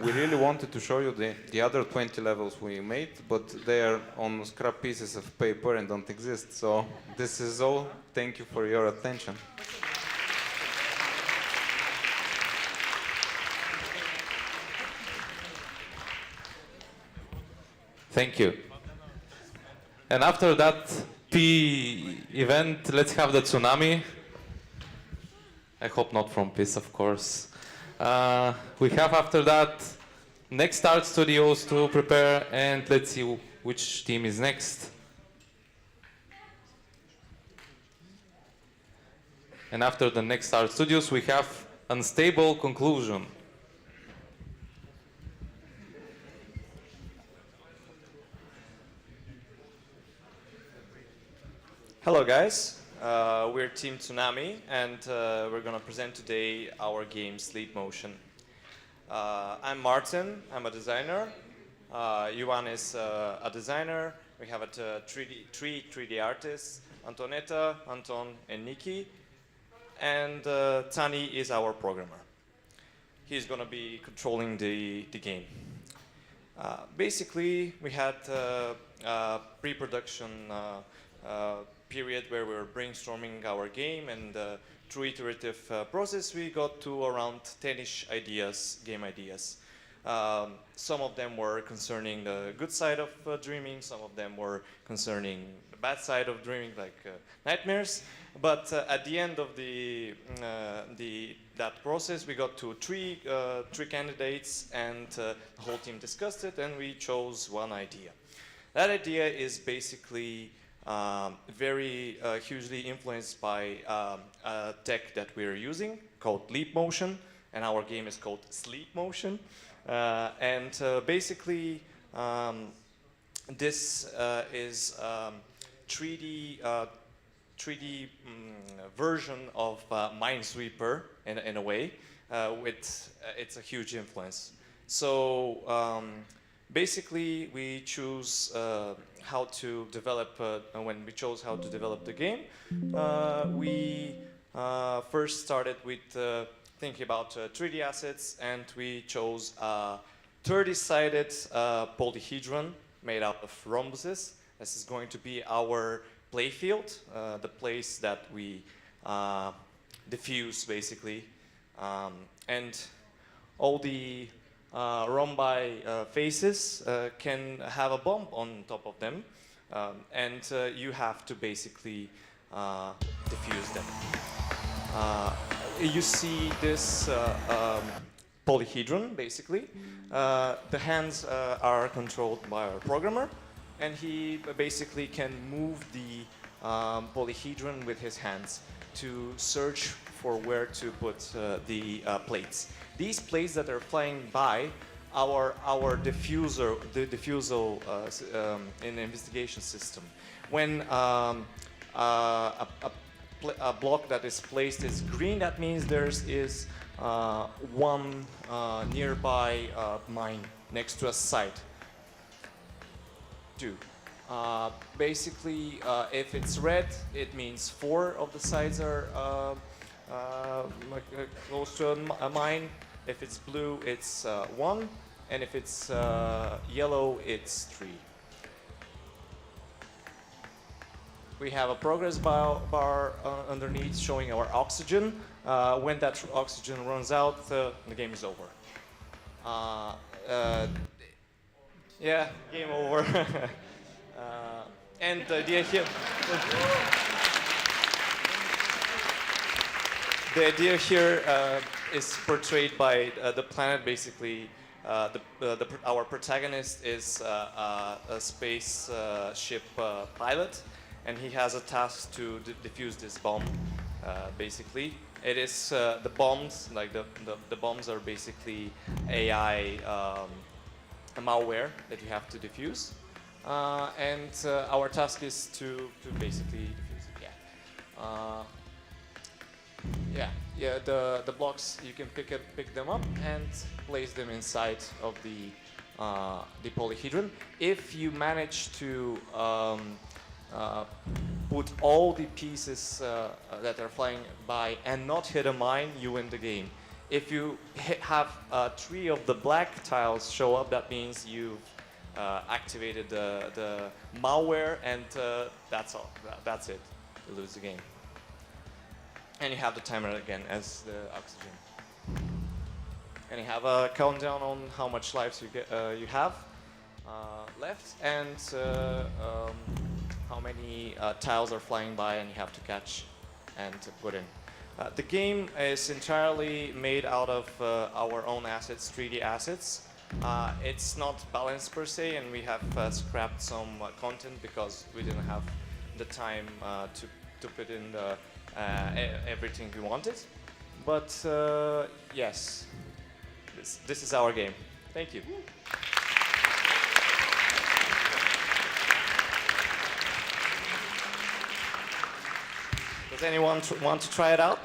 we really wanted to show you the other 20 levels we made, but they are on scrap pieces of paper and don't exist. So this is all. Thank you for your attention. Thank you. And after that P event, let's have the tsunami. I hope not from Peace, of course. We have after that Next Art Studios to prepare, and let's see which team is next. And after the Next Art Studios, we have Unstable Conclusion. Hello guys, we're Team Tsunami and we're gonna present today our game Sleep Motion. I'm Martin, I'm a designer. Yuan is a designer. We have three 3D artists, Antonetta, Anton and Nikki. And Tani is our programmer. He's gonna be controlling the game. Basically, we had a pre-production period where we were brainstorming our game, and through iterative process we got to around 10-ish ideas, game ideas. Some of them were concerning the good side of dreaming, some of them were concerning the bad side of dreaming, like nightmares. But at the end of that process we got to three candidates, and the whole team discussed it and we chose one idea. That idea is basically very hugely influenced by a tech that we're using called Leap Motion, and our game is called Sleep Motion. Basically, this is 3D version of Minesweeper in a way. It's a huge influence. So basically, we choose how to develop. When we chose how to develop the game, we first started with thinking about 3D assets, and we chose a 30-sided polyhedron made out of rhombuses. This is going to be our playfield, the place that we diffuse, basically. And all the rhombi faces can have a bump on top of them, and you have to basically diffuse them. You see this polyhedron, basically. The hands are controlled by our programmer, and he basically can move the polyhedron with his hands to search for where to put the plates. These plates that are flying by our diffuser, the diffusal in the investigation system. When a block that is placed is green, that means there is one nearby mine next to a site. Two. Basically, if it's red, it means 4 of the sides are close to a mine. If it's blue, it's 1, and if it's yellow, it's 3. We have a progress bar underneath showing our oxygen. When that oxygen runs out, the game is over. Yeah, game over. And the idea here, is portrayed by the planet. Basically, our protagonist is a space ship pilot, and he has a task to defuse this bomb. Basically, it is the bombs. Like the bombs are basically AI malware that you have to defuse, and our task is to basically defuse it. Yeah. The blocks, you can pick them up and place them inside of the polyhedron. If you manage to put all the pieces that are flying by and not hit a mine, you win the game. If you have 3 of the black tiles show up, that means you've activated the malware, and that's all. That's it. You lose the game. And you have the timer again as the oxygen. And you have a countdown on how much lives you have left, and how many tiles are flying by, and you have to catch and put in. The game is entirely made out of our own assets, 3D assets. It's not balanced per se, and we have scrapped some content because we didn't have the time to put in everything we wanted. But yes, this is our game. Thank you. Does anyone want to try it out?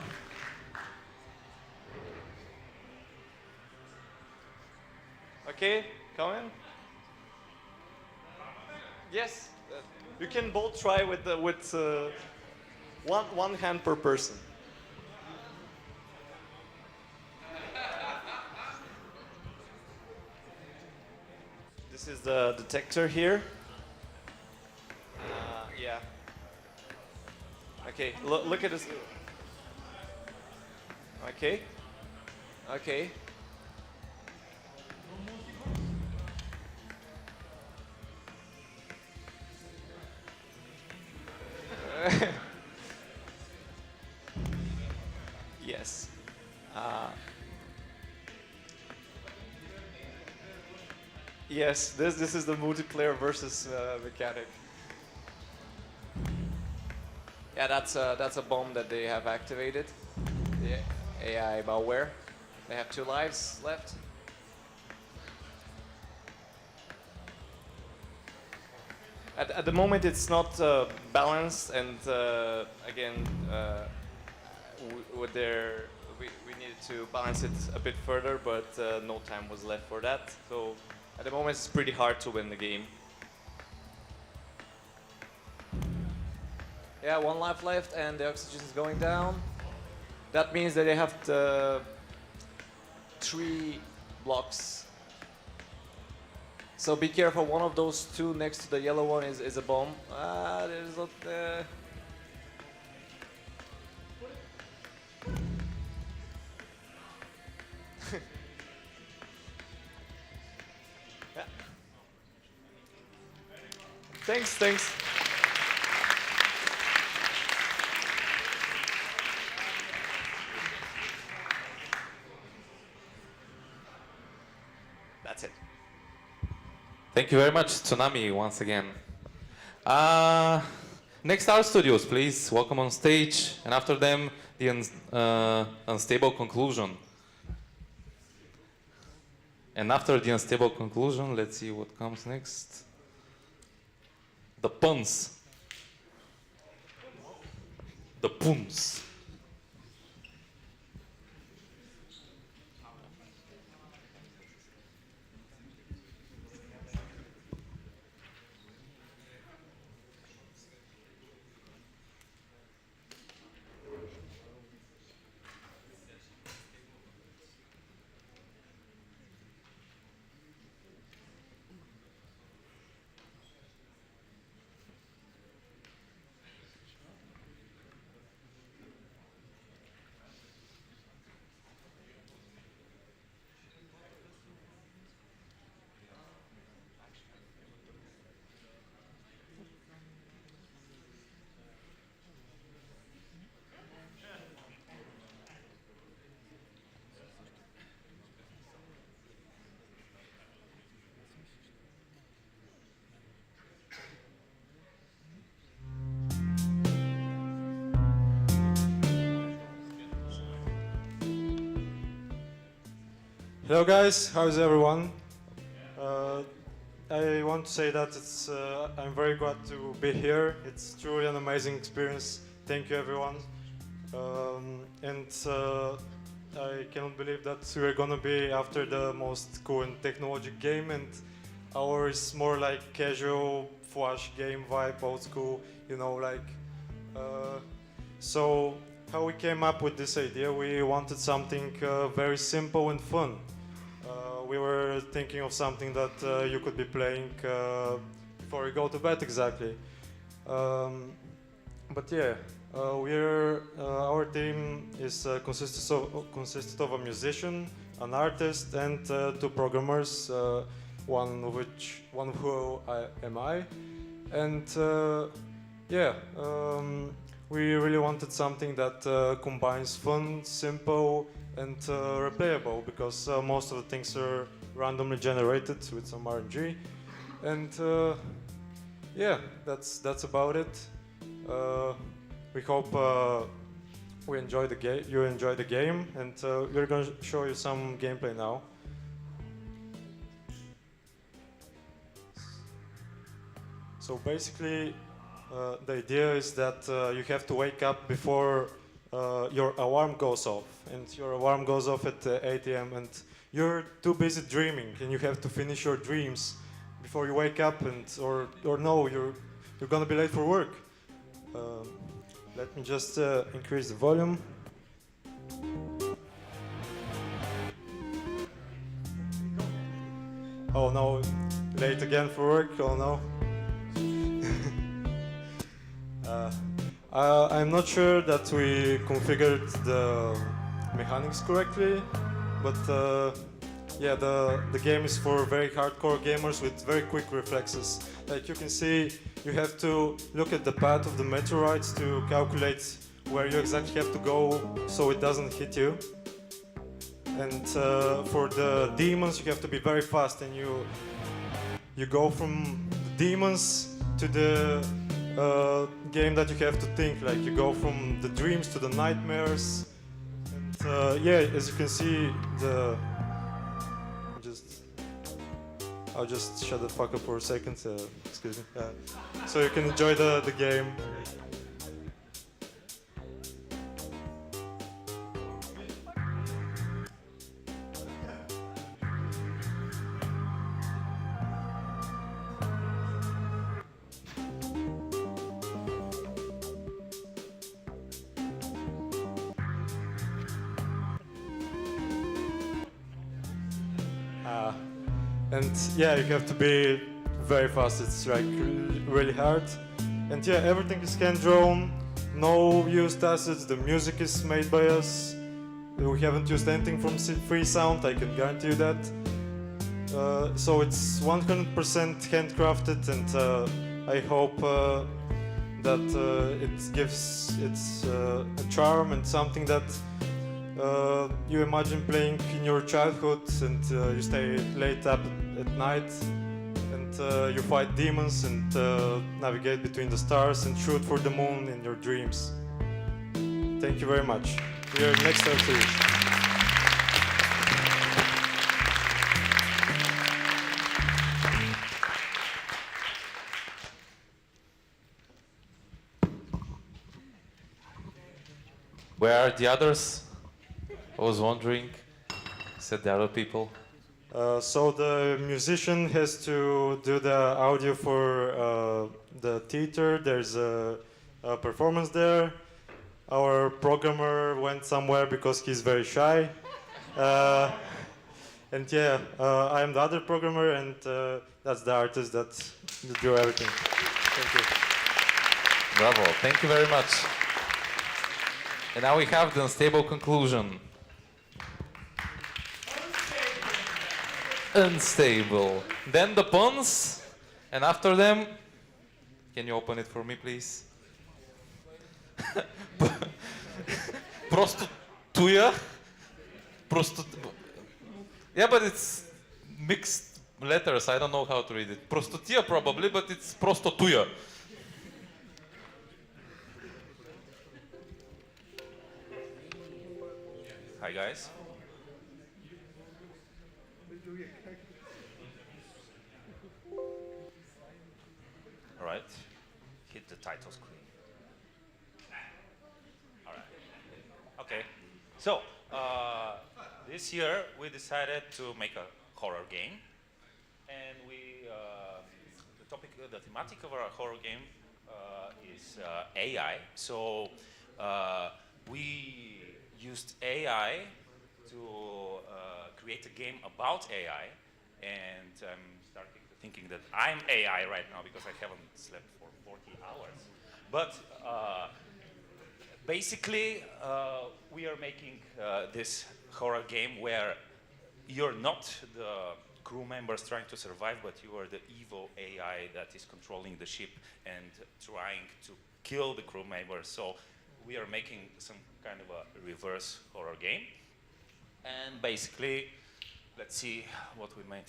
Okay, come in. Yes, you can both try with one hand per person. This is the detector here. Yeah. Okay, look at this. Okay. Okay. Yes. Yes, this is the multiplayer versus mechanic. Yeah, that's a bomb that they have activated. The AI malware. They have 2 lives left. At the moment, it's not balanced, and again, we needed to balance it a bit further, but no time was left for that. So at the moment, it's pretty hard to win the game. Yeah, 1 life left, and the oxygen is going down. That means that they have 3 blocks. So be careful, one of those 2 next to the yellow one is a bomb. There's not... Yeah. Thanks. That's it. Thank you very much, Tsunami, once again. Next, our studios, please. Welcome on stage. And after them, the unstable conclusion. And after the unstable conclusion, let's see what comes next. The puns. The puns. Hello guys, how's everyone? I want to say that I'm very glad to be here. It's truly an amazing experience. Thank you everyone. I cannot believe that we're gonna be after the most cool and technologic game, and ours is more like casual flash game vibe, old school, you know, like. So how we came up with this idea, we wanted something very simple and fun. We were thinking of something that you could be playing before you go to bed, exactly. But yeah, our team is consisted of a musician, an artist, and two programmers. One of who am I, and yeah. We really wanted something that combines fun, simple, and replayable, because most of the things are randomly generated with some RNG. And yeah, that's about it. We hope you enjoy the game, and we're going to show you some gameplay now. So basically, the idea is that you have to wake up before your alarm goes off, and your alarm goes off at 8 a.m. and you're too busy dreaming, and you have to finish your dreams before you wake up, and or no, you're gonna be late for work. Let me just increase the volume. Oh no, late again for work. Oh no. I'm not sure that we configured the mechanics correctly, but yeah, the game is for very hardcore gamers with very quick reflexes. Like you can see, you have to look at the path of the meteorites to calculate where you exactly have to go so it doesn't hit you. And for the demons, you have to be very fast, and you go from the demons to the game that you have to think, like you go from the dreams to the nightmares, and yeah, as you can see, I'll just shut the fuck up for a second, excuse me, so you can enjoy the game. And yeah, you have to be very fast. It's like really hard. And yeah, everything is hand-drawn, no used assets. The music is made by us. We haven't used anything from free sound, I can guarantee you that. So it's 100% handcrafted, and I hope that it gives a charm and something that you imagine playing in your childhood, and you stay late up at night, and you fight demons and navigate between the stars and shoot for the moon in your dreams. Thank you very much. We are next up to you. Where are the others? I was wondering. Said the other people. So the musician has to do the audio for the theater. There's a performance there. Our programmer went somewhere because he's very shy. And yeah, I'm the other programmer, and that's the artist that drew everything. Thank you. Bravo, thank you very much. And now we have the unstable conclusion. Unstable. Then the puns, and after them, can you open it for me, please? Prostituya. Yeah, but it's mixed letters. I don't know how to read it. Prostituya probably, but it's prostituya. Hi guys. All right, hit the title screen. All right. Okay. So this year we decided to make a horror game, and the thematic of our horror game is AI. So we used AI to create a game about AI, and I'm starting to thinking that I'm AI right now because I haven't slept for 40 hours. But basically, we are making this horror game where you're not the crew members trying to survive, but you are the evil AI that is controlling the ship and trying to kill the crew members. So we are making some kind of a reverse horror game. And basically, let's see what we made.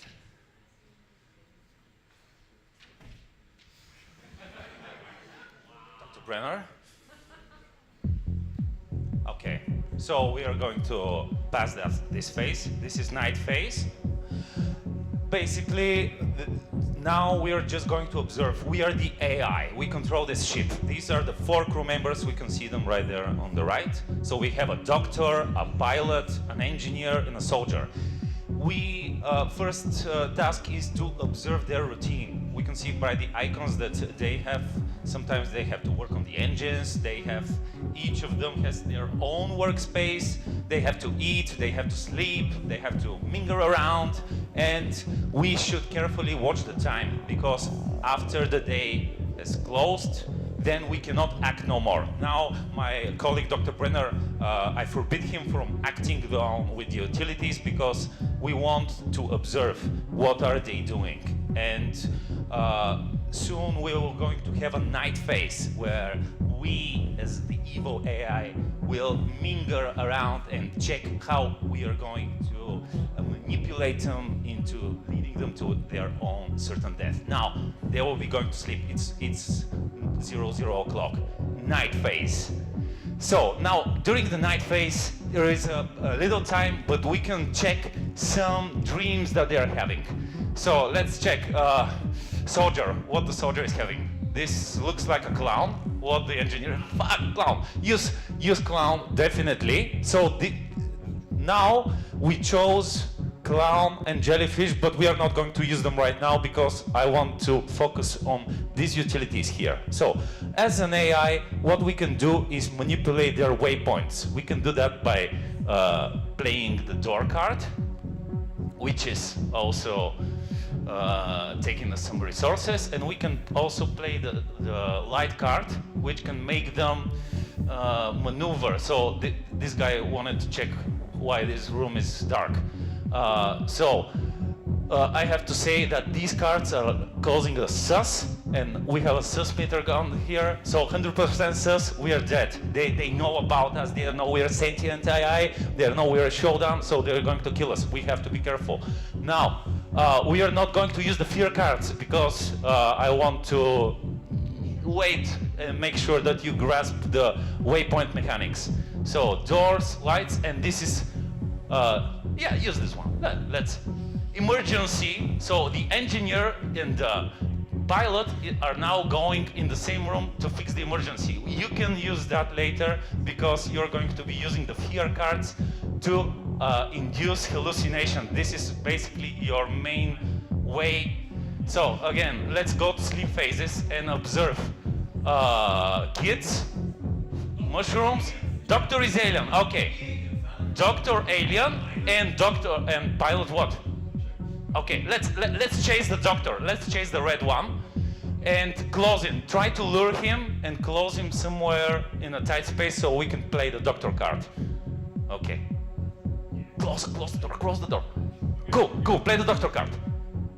Dr. Brenner. Okay, so we are going to pass this phase. This is night phase. Basically, now we are just going to observe. We are the AI. We control this ship. These are the 4 crew members. We can see them right there on the right. So we have a doctor, a pilot, an engineer, and a soldier. We first task is to observe their routine. We can see by the icons that they have. Sometimes they have to work on the engines. Each of them has their own workspace. They have to eat. They have to sleep. They have to mingle around. And we should carefully watch the time, because after the day is closed, then we cannot act no more. Now, my colleague Dr. Brenner, I forbid him from acting with the utilities because we want to observe what are they doing. And soon we are going to have a night phase where we, as the evil AI, will mingle around and check how we are going to manipulate them into leading them to their own certain death. Now, they will be going to sleep. It's 00 o'clock, night phase. So now, during the night phase, there is a little time, but we can check some dreams that they are having. So let's check soldier, what the soldier is having. This looks like a clown. What the engineer, fuck clown. Use clown, definitely. So now we chose clown and jellyfish, but we are not going to use them right now because I want to focus on these utilities here. So as an AI, what we can do is manipulate their waypoints. We can do that by playing the door card, which is also taking some resources, and we can also play the light card, which can make them maneuver. So this guy wanted to check why this room is dark. I have to say that these cards are causing a sus, and we have a sus meter gun here, so 100% sus, we are dead. They know about us, they know we are sentient AI, they know we are a showdown, so they're going to kill us. We have to be careful. Now, we are not going to use the fear cards because I want to wait and make sure that you grasp the waypoint mechanics. So doors, lights, and this is, yeah, use this one. Let's emergency. So the engineer and the pilot are now going in the same room to fix the emergency. You can use that later because you're going to be using the fear cards to induce hallucination. This is basically your main way. So again, let's go to sleep phases and observe kids, mushrooms, doctor is alien. Okay, doctor alien and doctor and pilot what? Okay, let's chase the doctor. Let's chase the red one and close him. Try to lure him and close him somewhere in a tight space so we can play the doctor card. Okay. Close the door, close the door. Cool, play the doctor card.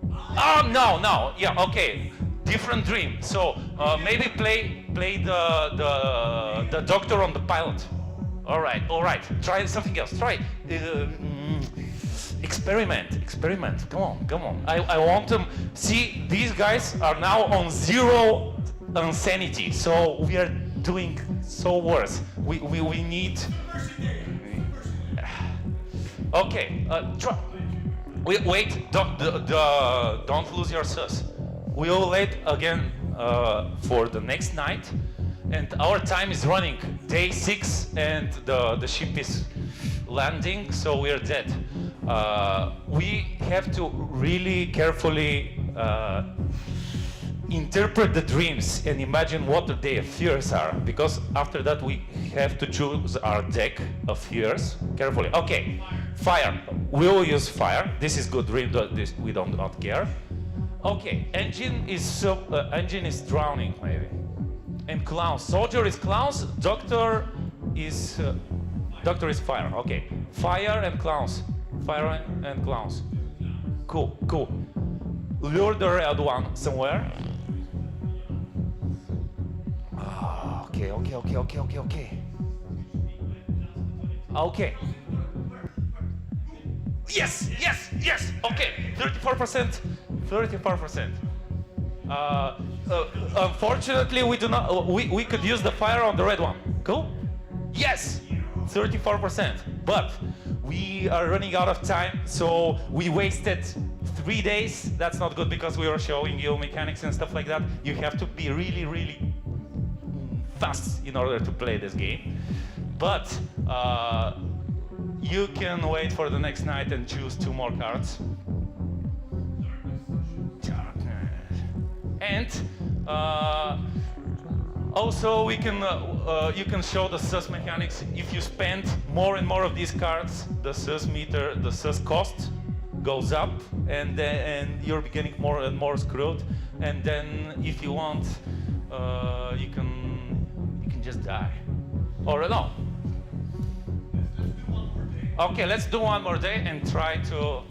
Oh, no, yeah, okay. Different dream. So maybe play the doctor on the pilot. All right. Try something else. Try. Experiment. Come on. I want them. See, these guys are now on 0 insanity. So we are doing so worse. We need. Okay. Wait, don't lose your sus. We will wait again for the next night, and our time is running. Day 6, and the ship is landing, so we are dead. We have to really carefully interpret the dreams and imagine what their fears are, because after that we have to choose our deck of fears carefully. Okay, fire. We will use fire. This is good dream. We don't not care. Okay, engine is drowning maybe, and clowns. Soldier is clowns. Doctor is fire. Okay, fire and clowns. Fire and clowns. Cool. Lure the red one somewhere. Okay. Yes. Okay, 34%. Unfortunately, we do not. We could use the fire on the red one. Cool. Yes, 34%. But we are running out of time, so we wasted 3 days. That's not good because we were showing you mechanics and stuff like that. You have to be really fast in order to play this game. But you can wait for the next night and choose 2 more cards. And also you can show the sus mechanics. If you spend more and more of these cards, the sus cost goes up, and you're getting more and more screwed. And then if you want, you can just die. Or no. Okay, let's do 1 more day and try to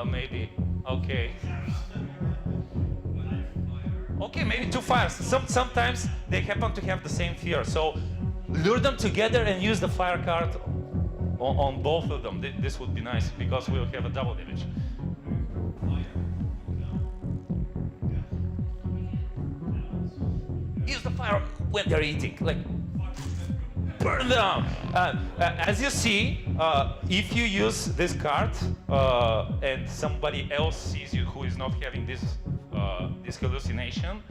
maybe. Okay, maybe 2 fires. Sometimes they happen to have the same fear. So lure them together and use the fire card on both of them. This would be nice because we will have a double damage. Use the fire when they're eating, like burn them. As you see, if you use this card and somebody else sees you who is not having this hallucination,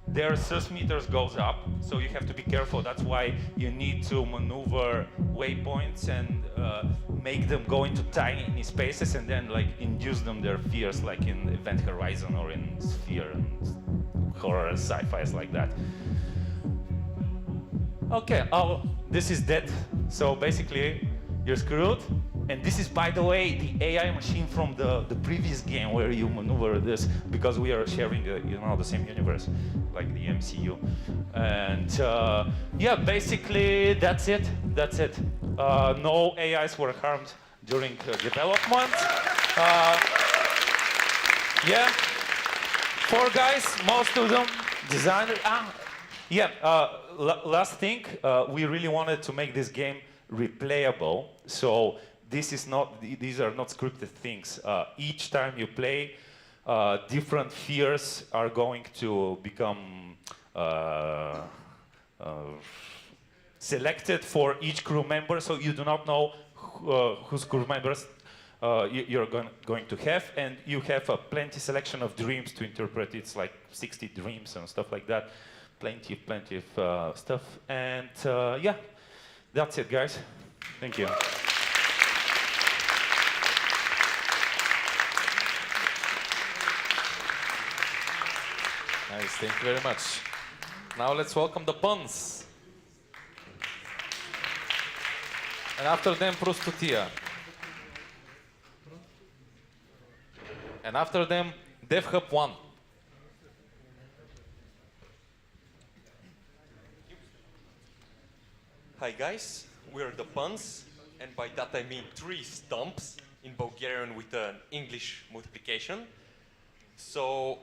their sus meters goes up, so you have to be careful. That's why you need to maneuver waypoints and make them go into tiny spaces and then like induce them their fears, like in Event Horizon or in Sphere and horror sci-fis like that. Okay, this is dead, so basically you're screwed. And this is, by the way, the AI machine from the previous game where you maneuver this, because we are sharing the same universe, like the MCU. And yeah, basically that's it. No AIs were harmed during development. Yeah, 4 guys, most of them designers. Last thing, we really wanted to make this game replayable. So these are not scripted things. Each time you play, different fears are going to become selected for each crew member, so you do not know whose crew members you're going to have, and you have a plenty selection of dreams to interpret. It's like 60 dreams and stuff like that. Plenty of stuff. And yeah, that's it, guys. Thank you. Nice, thank you very much. Now let's welcome the puns. And after them, Prostutia. And after them, DevHub 1. Hi guys, we're the puns, and by that I mean 3 stumps in Bulgarian with an English multiplication. So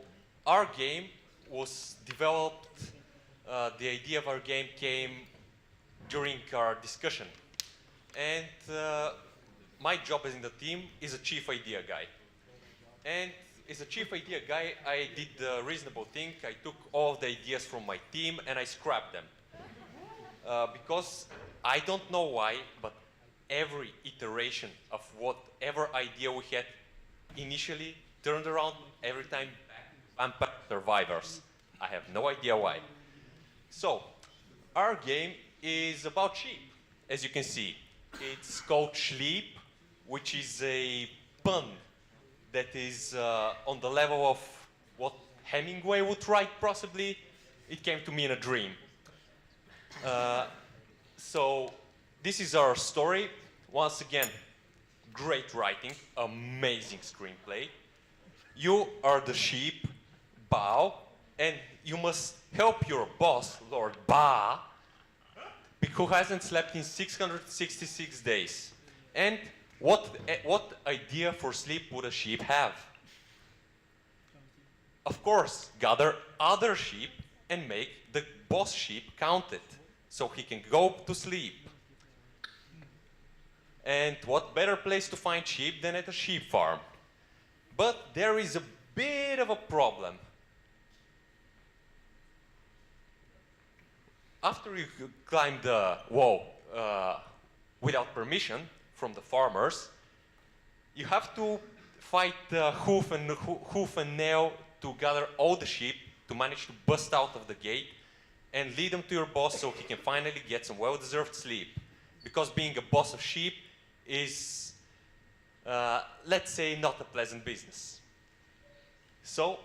our game was developed, the idea of our game came during our discussion. And my job as in the team is a chief idea guy. And as a chief idea guy, I did the reasonable thing. I took all the ideas from my team and I scrapped them. Because I don't know why, but every iteration of whatever idea we had initially turned around every time vampire survivors. I have no idea why. So, our game is about sheep, as you can see. It's called Sleep, which is a pun that is on the level of what Hemingway would write, possibly. It came to me in a dream. So, this is our story. Once again, great writing, amazing screenplay. You are the sheep, Bao, and you must help your boss, Lord Ba, who hasn't slept in 666 days. And what idea for sleep would a sheep have? Of course, gather other sheep and make the boss sheep count it, so he can go to sleep. And what better place to find sheep than at a sheep farm? But there is a bit of a problem. After you climb the wall without permission from the farmers, you have to fight hoof and nail to gather all the sheep to manage to bust out of the gate and lead them to your boss so he can finally get some well-deserved sleep. Because being a boss of sheep is, let's say, not a pleasant business. So,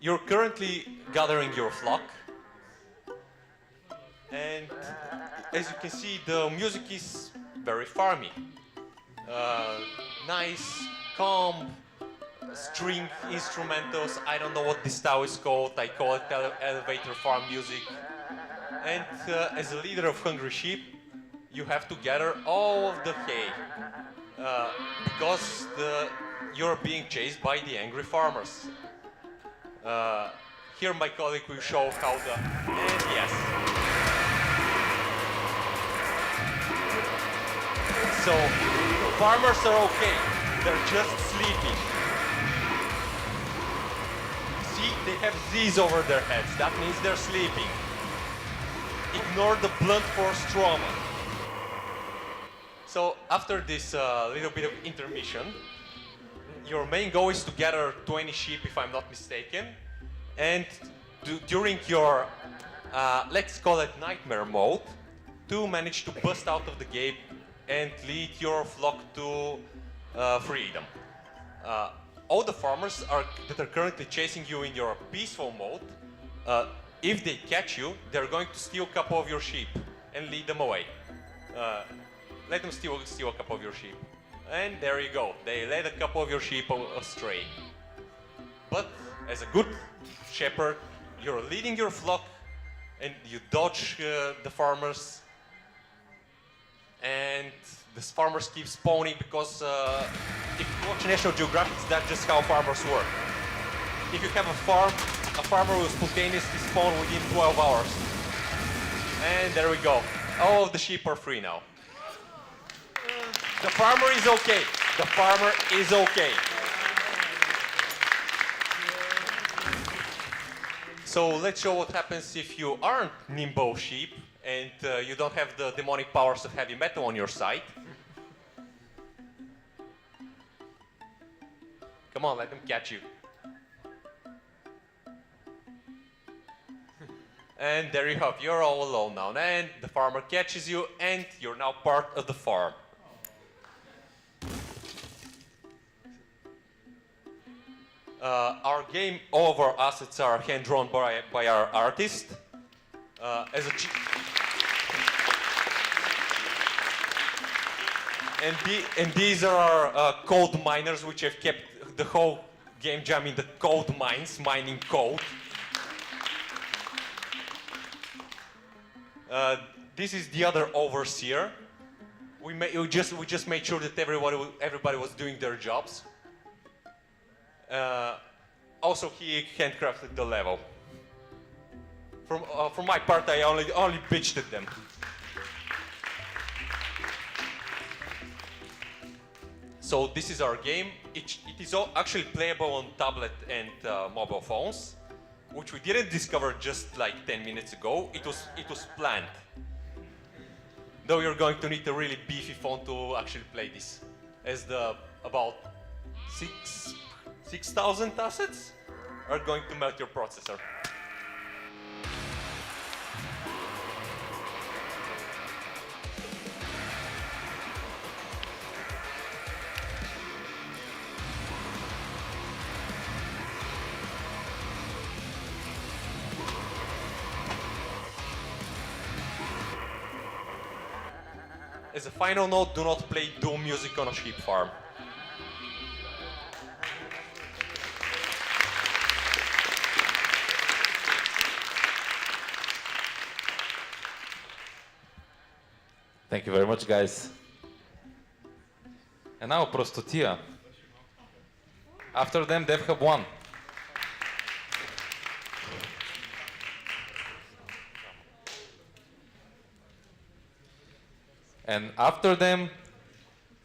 you're currently gathering your flock, and as you can see, the music is very farmy. Nice, calm, string instrumentals. I don't know what this style is called. I call it elevator farm music. And as a leader of hungry sheep, you have to gather all of the hay because you're being chased by the angry farmers. Here my colleague will show how and yes. So, farmers are okay, they're just sleeping. See, they have Z's over their heads, that means they're sleeping. Ignore the blunt force trauma. So, after this little bit of intermission, your main goal is to gather 20 sheep, if I'm not mistaken, and during your, let's call it nightmare mode, to manage to bust out of the gate and lead your flock to freedom. All the farmers that are currently chasing you in your peaceful mode, if they catch you, they're going to steal a couple of your sheep and lead them away. Let them steal a couple of your sheep. And there you go, they led a couple of your sheep astray. But as a good shepherd, you're leading your flock and you dodge the farmers, and the farmers keep spawning because if you watch National Geographic, that's just how farmers work. If you have a farmer will spontaneously spawn within 12 hours. And there we go, all of the sheep are free now. The farmer is okay. The farmer is okay. So let's show what happens if you aren't nimble sheep and you don't have the demonic powers of heavy metal on your side. Come on, let them catch you. And there you have, you're all alone now. And the farmer catches you and you're now part of the farm. Our game, all of our assets are hand-drawn by our artist. And these are our code miners, which have kept the whole game jam in the code mines, mining code. This is the other overseer. We just made sure that everybody was doing their jobs. Also, he handcrafted the level. From my part, I only pitched at them. So this is our game. It is actually playable on tablet and mobile phones, which we didn't discover just like 10 minutes ago. It was planned. Though you're going to need a really beefy phone to actually play this. as the about 6,000 assets are going to melt your processor. As a final note, do not play Doom music on a sheep farm. Thank you very much, guys. And now Prostotia. After them, DevHub 1. And after them,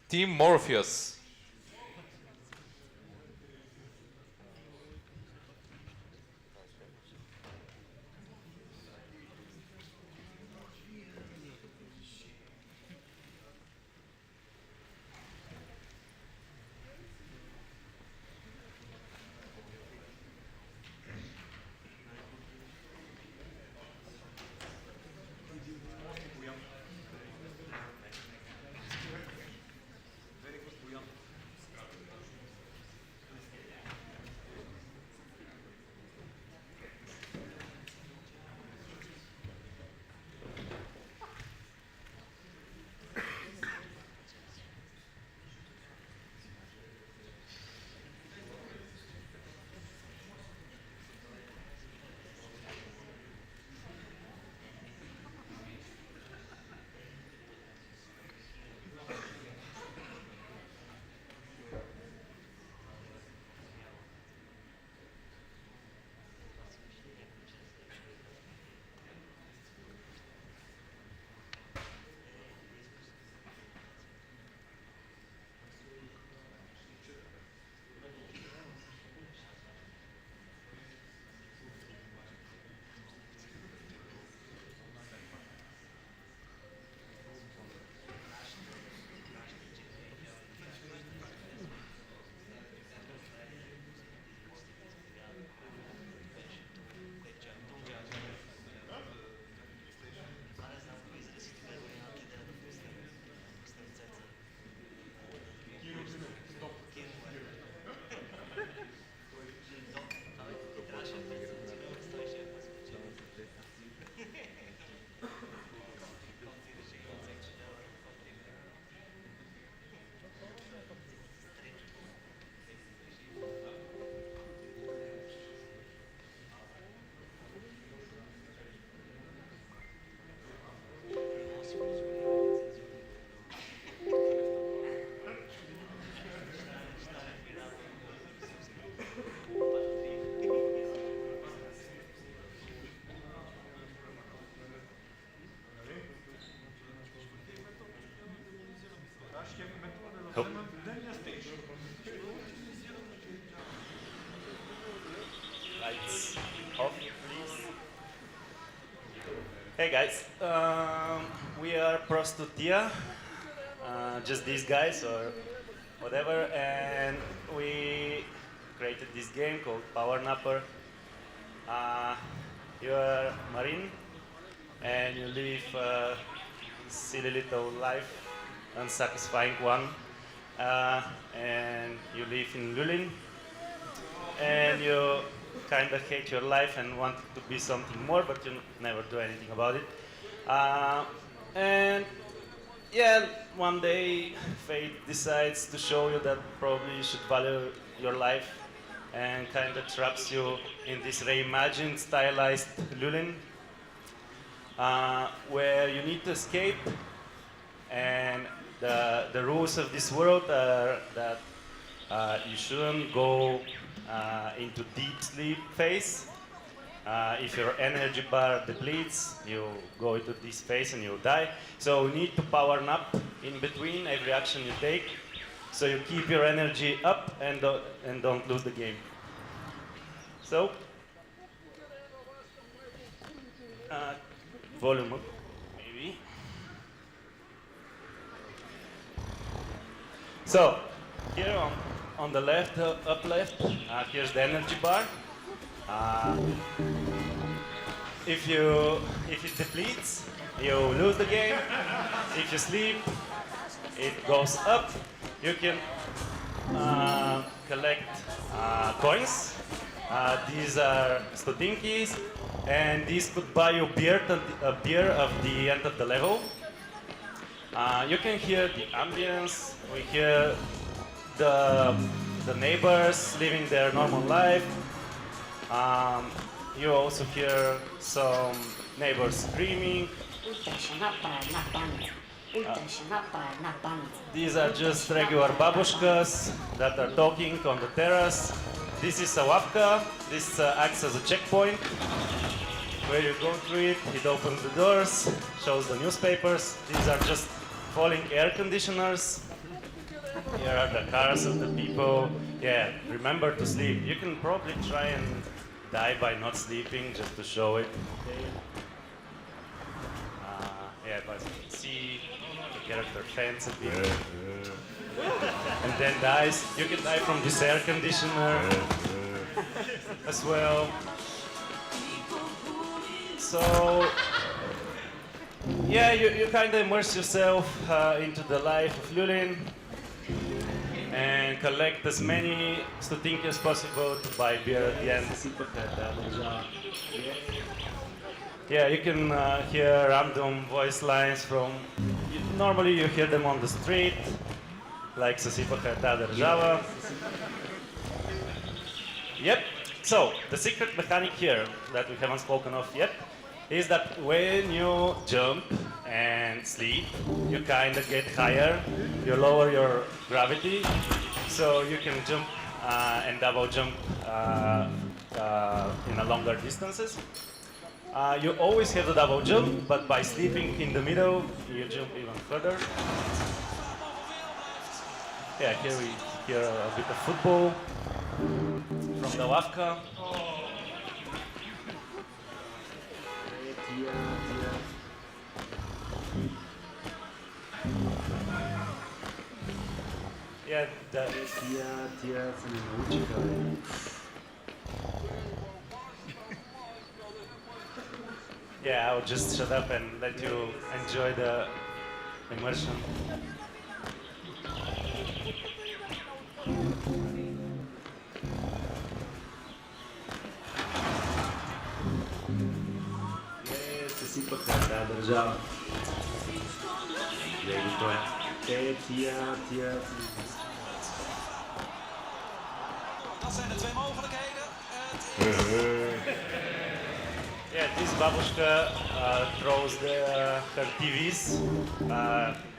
Team Morpheus. Lights off, please. Hey guys, we are Prostotia, just these guys or whatever, and we created this game called Power Napper. You are Marine, and you live a silly little life, unsatisfying one, and you live in Lulin, and you kind of hate your life and want it to be something more, but you never do anything about it. And yeah, one day fate decides to show you that probably you should value your life and kind of traps you in this reimagined, stylized Lulin, where you need to escape. And the rules of this world are that you shouldn't go into deep sleep phase. If your energy bar depletes, you go into this phase and you die. So you need to power nap in between every action you take, so you keep your energy up and don't lose the game. So, volume up, maybe. So, here on the left, up left, here's the energy bar. If it depletes, you lose the game. If you sleep, it goes up. You can collect coins. These are stotinkis, and these could buy you a beer of the end of the level. You can hear the ambience. We hear the neighbors living their normal life. You also hear some neighbors screaming. These are just regular babushkas that are talking on the terrace. This is a wapka. This acts as a checkpoint where you go through it. It opens the doors, shows the newspapers. These are just falling air conditioners. Here are the cars of the people. Yeah, remember to sleep. You can probably try and die by not sleeping just to show it. Yeah, but you can see the character faints a bit and then dies. You can die from this air conditioner as well. So yeah, you kind of immerse yourself into the life of Lulin and collect as many stotinki as possible to buy beer at the end. Yeah, you can hear random voice lines from, normally you hear them on the street, like Sasipaka ta država. Yep, so the secret mechanic here that we haven't spoken of yet is that when you jump and sleep, you kind of get higher, you lower your gravity, so you can jump and double jump in a longer distances. You always have the double jump, but by sleeping in the middle, you jump even further. Yeah, here we hear a bit of football from the Wafka. Yeah, yeah, I'll just shut up and let you enjoy the immersion. Yeah, this babushka throws her TVs.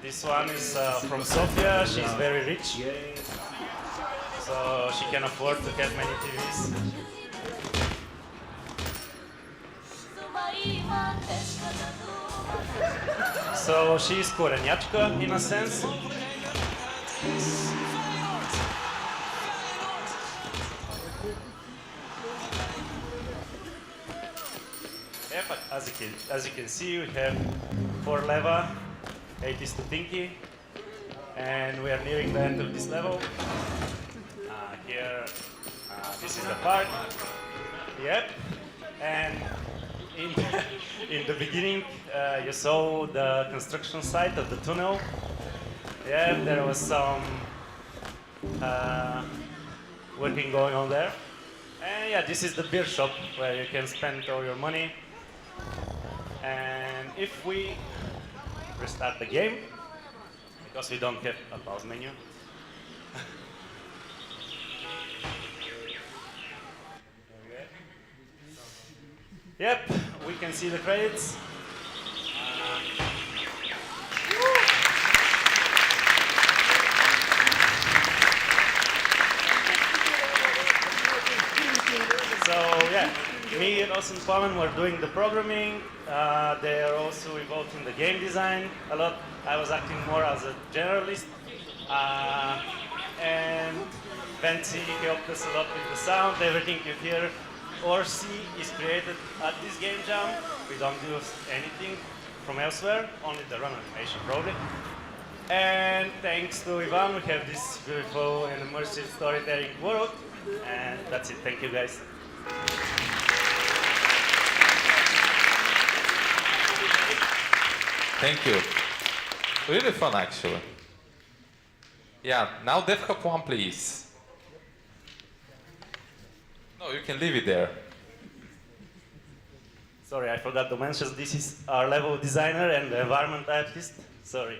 This one is from Sofia. She's very rich, so she can afford to have many TVs. So she's korenjačka in a sense. Yeah, but as you can see, we have 4 leva, 80 stotinki, and we are nearing the end of this level. Here, this is the park. Yep, and in the beginning, you saw the construction site of the tunnel. Yeah, there was some working going on there. And yeah, this is the beer shop where you can spend all your money. And if we restart the game, because we don't have a pause menu, yep, we can see the credits. So yeah, me and Austin Palmen were doing the programming. They are also involved in the game design a lot. I was acting more as a generalist. And Benzi helped us a lot with the sound. Everything you hear or see is created at this game jam. We don't use anything from elsewhere, only the run animation probably. And thanks to Ivan, we have this beautiful and immersive storytelling world. And that's it. Thank you, guys. Thank you. Really fun, actually. Yeah, now DevHop 1, please. No, you can leave it there. Sorry, I forgot to mention this is our level designer and the environment artist. Sorry.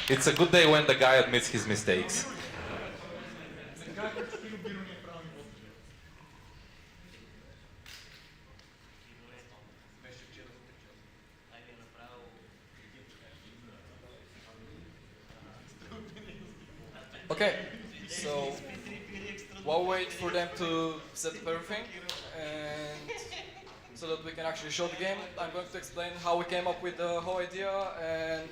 It's a good day when the guy admits his mistakes. Okay, so while we wait for them to set up everything, and so that we can actually show the game, I'm going to explain how we came up with the whole idea and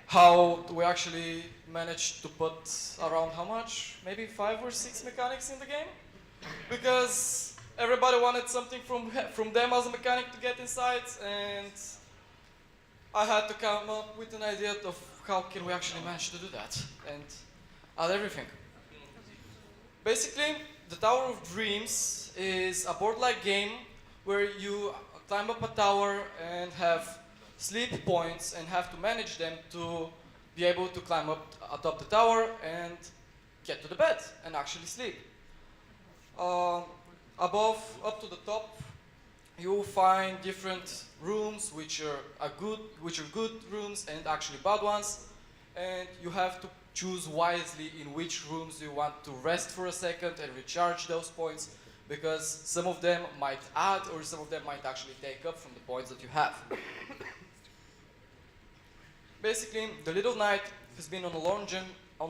how we actually managed to put around how much? Maybe 5 or 6 mechanics in the game? Because everybody wanted something from them as a mechanic to get inside, and I had to come up with an idea of how can we actually manage to do that and add everything. Basically, the Tower of Dreams is a board-like game where you climb up a tower and have sleep points and have to manage them to be able to climb up atop the tower and get to the bed and actually sleep. Above, up to the top, you will find different rooms which are good rooms and actually bad ones, and you have to choose wisely in which rooms you want to rest for a second and recharge those points, because some of them might add or some of them might actually take up from the points that you have. Basically, the little knight has been on a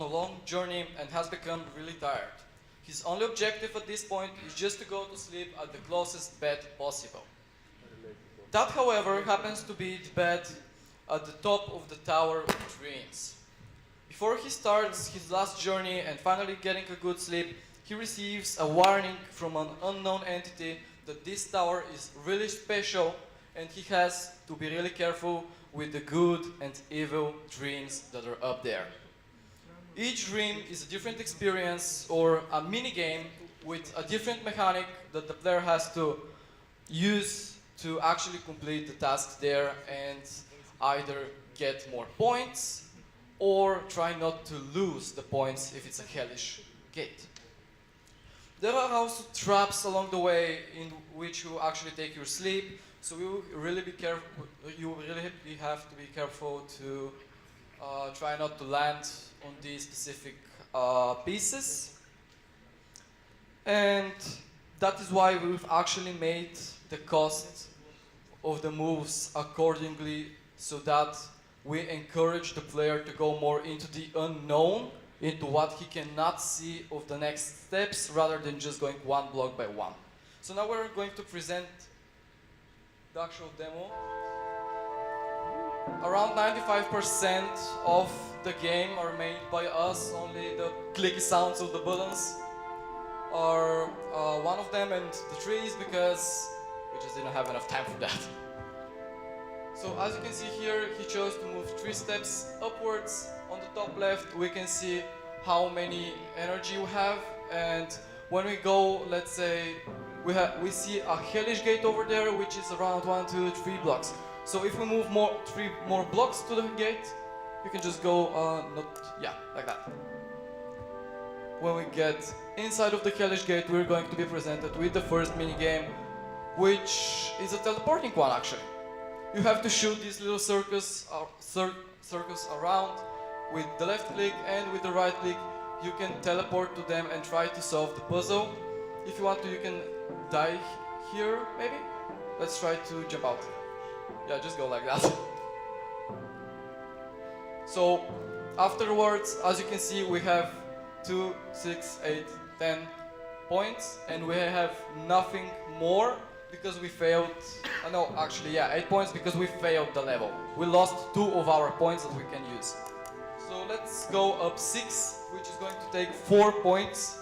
long journey and has become really tired. His only objective at this point is just to go to sleep at the closest bed possible. That, however, happens to be the bed at the top of the Tower of Dreams. Before he starts his last journey and finally getting a good sleep, he receives a warning from an unknown entity that this tower is really special and he has to be really careful with the good and evil dreams that are up there. Each dream is a different experience or a mini game with a different mechanic that the player has to use to actually complete the tasks there and either get more points or try not to lose the points if it's a hellish gate. There are also traps along the way in which you actually take your sleep, so you really be careful. You really have to be careful to try not to land on these specific pieces, and that is why we've actually made the cost of the moves accordingly, so that we encourage the player to go more into the unknown, into what he cannot see of the next steps, rather than just going one block by one. So now we're going to present the actual demo. Around 95% of the game are made by us, only the clicky sounds of the buttons are one of them, and the trees, because we just didn't have enough time for that. So as you can see here, he chose to move 3 steps upwards. On the top left, we can see how many energy we have, and when we go, let's say, we see a hellish gate over there, which is around 1, 2, 3 blocks. So if we move 3 more blocks to the gate, you can just go, like that. When we get inside of the hellish gate, we're going to be presented with the first mini game, which is a teleporting one actually. You have to shoot these little circles around. With the left click and with the right click, you can teleport to them and try to solve the puzzle. If you want to, you can die here, maybe? Let's try to jump out. Yeah, just go like that. So, afterwards, as you can see, we have 2, 6, 8, 10 points, and we have nothing more because we failed. No, actually, 8 points because we failed the level. We lost 2 of our points that we can use. So let's go up 6, which is going to take 4 points,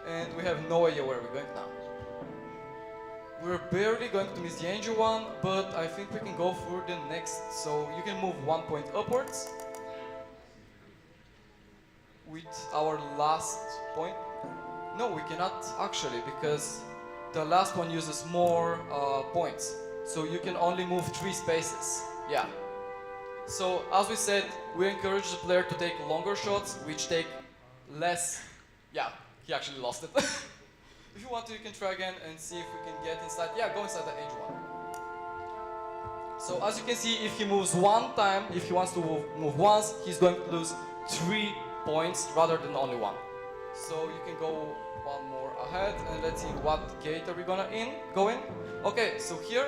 and we have no idea where we're going now. We're barely going to miss the angel one, but I think we can go for the next. So you can move 1 point upwards with our last point. No, we cannot actually, because the last one uses more points. So you can only move 3 spaces. Yeah. So as we said, we encourage the player to take longer shots, which take less. Yeah, he actually lost it. If you want to, you can try again and see if we can get inside. Yeah, go inside the angel one. So as you can see, if he moves 1 time, if he wants to move once, he's going to lose 3 points rather than only 1. So you can go 1 more ahead, and let's see what gate are we gonna go in. Okay, so here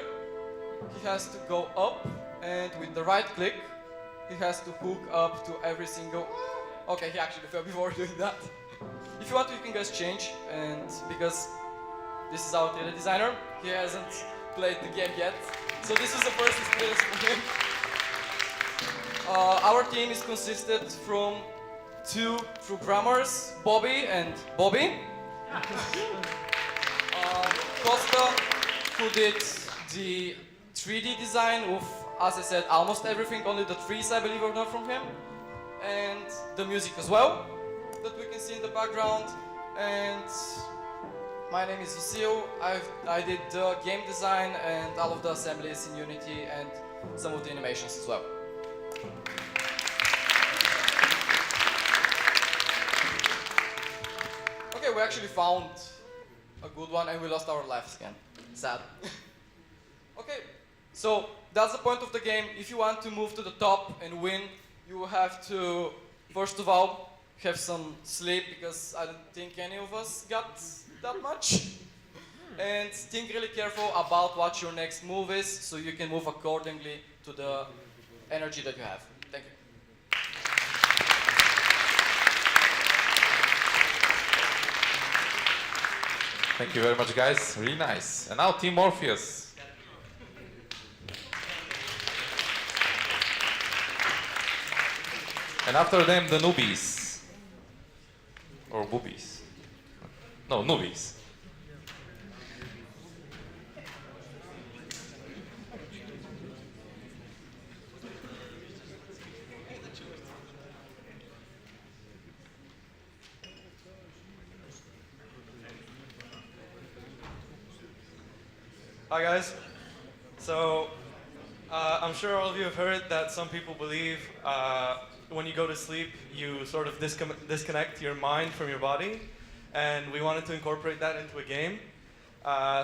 he has to go up, and with the right click, he has to hook up to every single. Okay, he actually fell before doing that. If you want to, you can guys change, and because this is our 3D designer, he hasn't played the game yet, so this is the first experience for him. Our team is consisted from 2 programmers, Bobby and Bobby. Costa, who did the 3D design of, as I said, almost everything, only the trees I believe are not from him, and the music as well, that we can see in the background. And my name is Lucille. I did the game design and all of the assemblies in Unity and some of the animations as well. Okay, we actually found a good one and we lost our lives again. Sad. Okay, so that's the point of the game. If you want to move to the top and win, you have to, first of all, have some sleep, because I don't think any of us got that much. And think really careful about what your next move is, so you can move accordingly to the energy that you have. Thank you. Thank you very much, guys. Really nice. And now Team Morpheus. And after them, the newbies. Or boobies. No, newbies. Hi guys. So I'm sure all of you have heard that some people believe when you go to sleep you sort of disconnect your mind from your body, and we wanted to incorporate that into a game.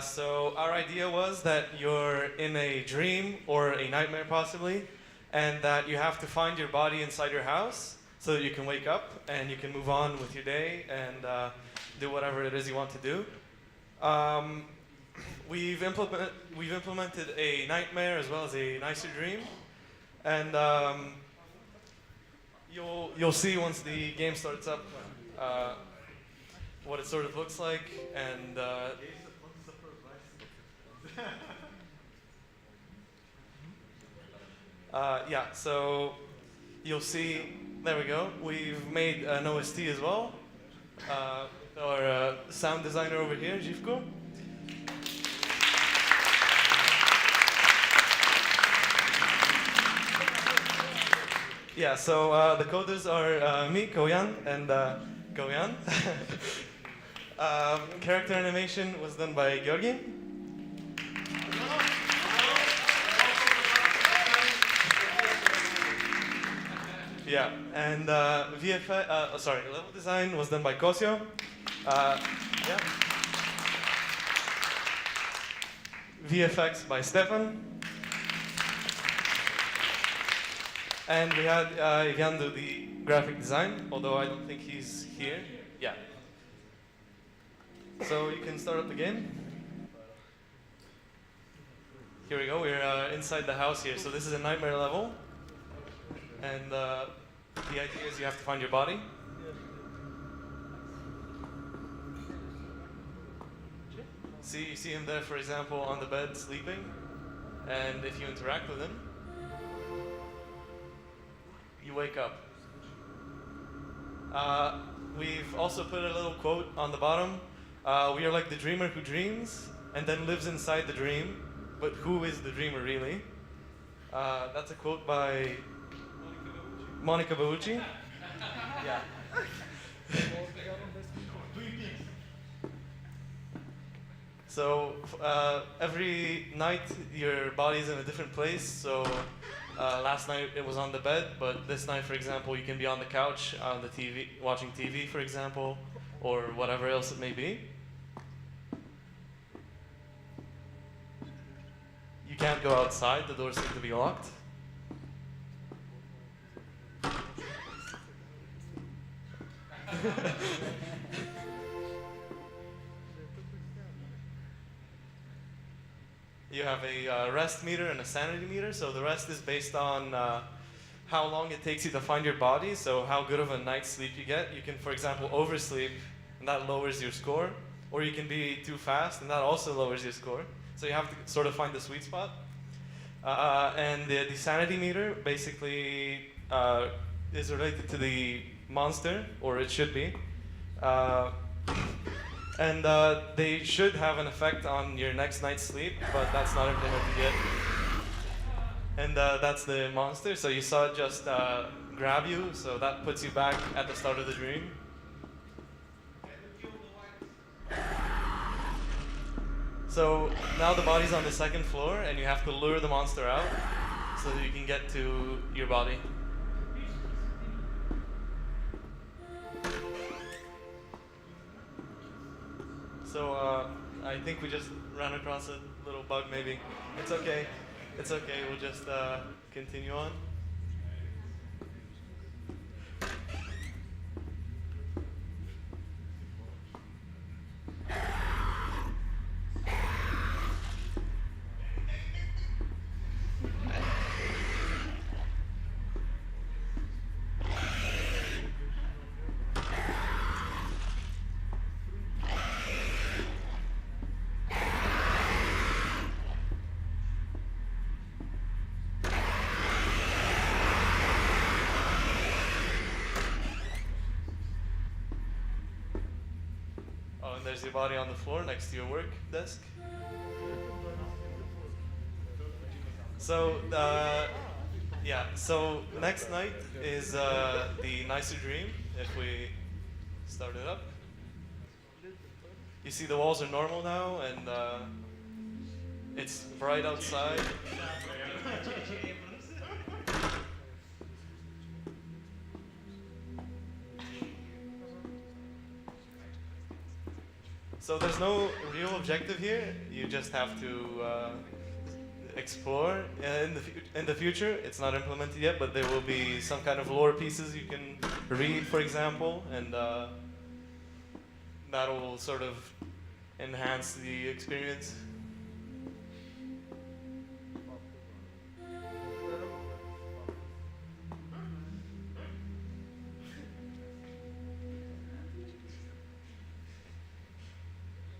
So our idea was that you're in a dream or a nightmare possibly, and that you have to find your body inside your house so that you can wake up and you can move on with your day and do whatever it is you want to do. We've implemented a nightmare as well as a nicer dream, and you'll see once the game starts up what it sort of looks like, and yeah, so you'll see. There we go. We've made an OST as well. Our sound designer over here, Jivko. Yeah, so the coders are me, Koyan, and Koyan. Character animation was done by Georgi. Yeah, and level design was done by Kosio. Yeah. VFX by Stefan. And we had Igan do the graphic design, although I don't think he's here. Yeah. So you can start up the game. Here we go, we're inside the house here. So this is a nightmare level. And the idea is you have to find your body. See, you see him there, for example, on the bed sleeping. And if you interact with him, you wake up. We've also put a little quote on the bottom. We are like the dreamer who dreams. and then lives inside the dream. But who is the dreamer really? That's a quote by Monica Bellucci. Yeah. So every night your body's in a different place. So last night it was on the bed, but this night, for example, you can be on the couch, on the TV, watching TV, for example, or whatever else it may be. You can't go outside, the doors seem to be locked. You have a rest meter and a sanity meter. So the rest is based on how long it takes you to find your body, so how good of a night's sleep you get. You can, for example, oversleep, and that lowers your score. Or you can be too fast, and that also lowers your score. So you have to sort of find the sweet spot. And the sanity meter basically is related to the monster, or it should be. And they should have an effect on your next night's sleep, but that's not implemented yet. And that's the monster. So you saw it just grab you, so that puts you back at the start of the dream. So now the body's on the second floor, and you have to lure the monster out so that you can get to your body. So I think we just ran across a little bug maybe. It's okay. It's okay. We'll just continue on. There's your body on the floor next to your work desk. So, yeah, so next night is the nicer dream, if we start it up. You see the walls are normal now, and it's bright outside. So there's no real objective here. You just have to explore. In the future, it's not implemented yet, but there will be some kind of lore pieces you can read, for example, and that will sort of enhance the experience.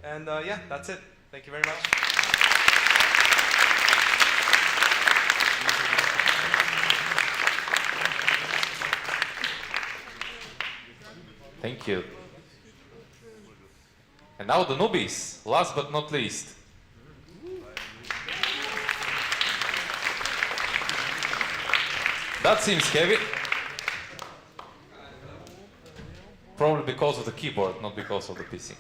And yeah, that's it. Thank you very much. Thank you. And now the newbies, last but not least. That seems heavy. Probably because of the keyboard, not because of the PC.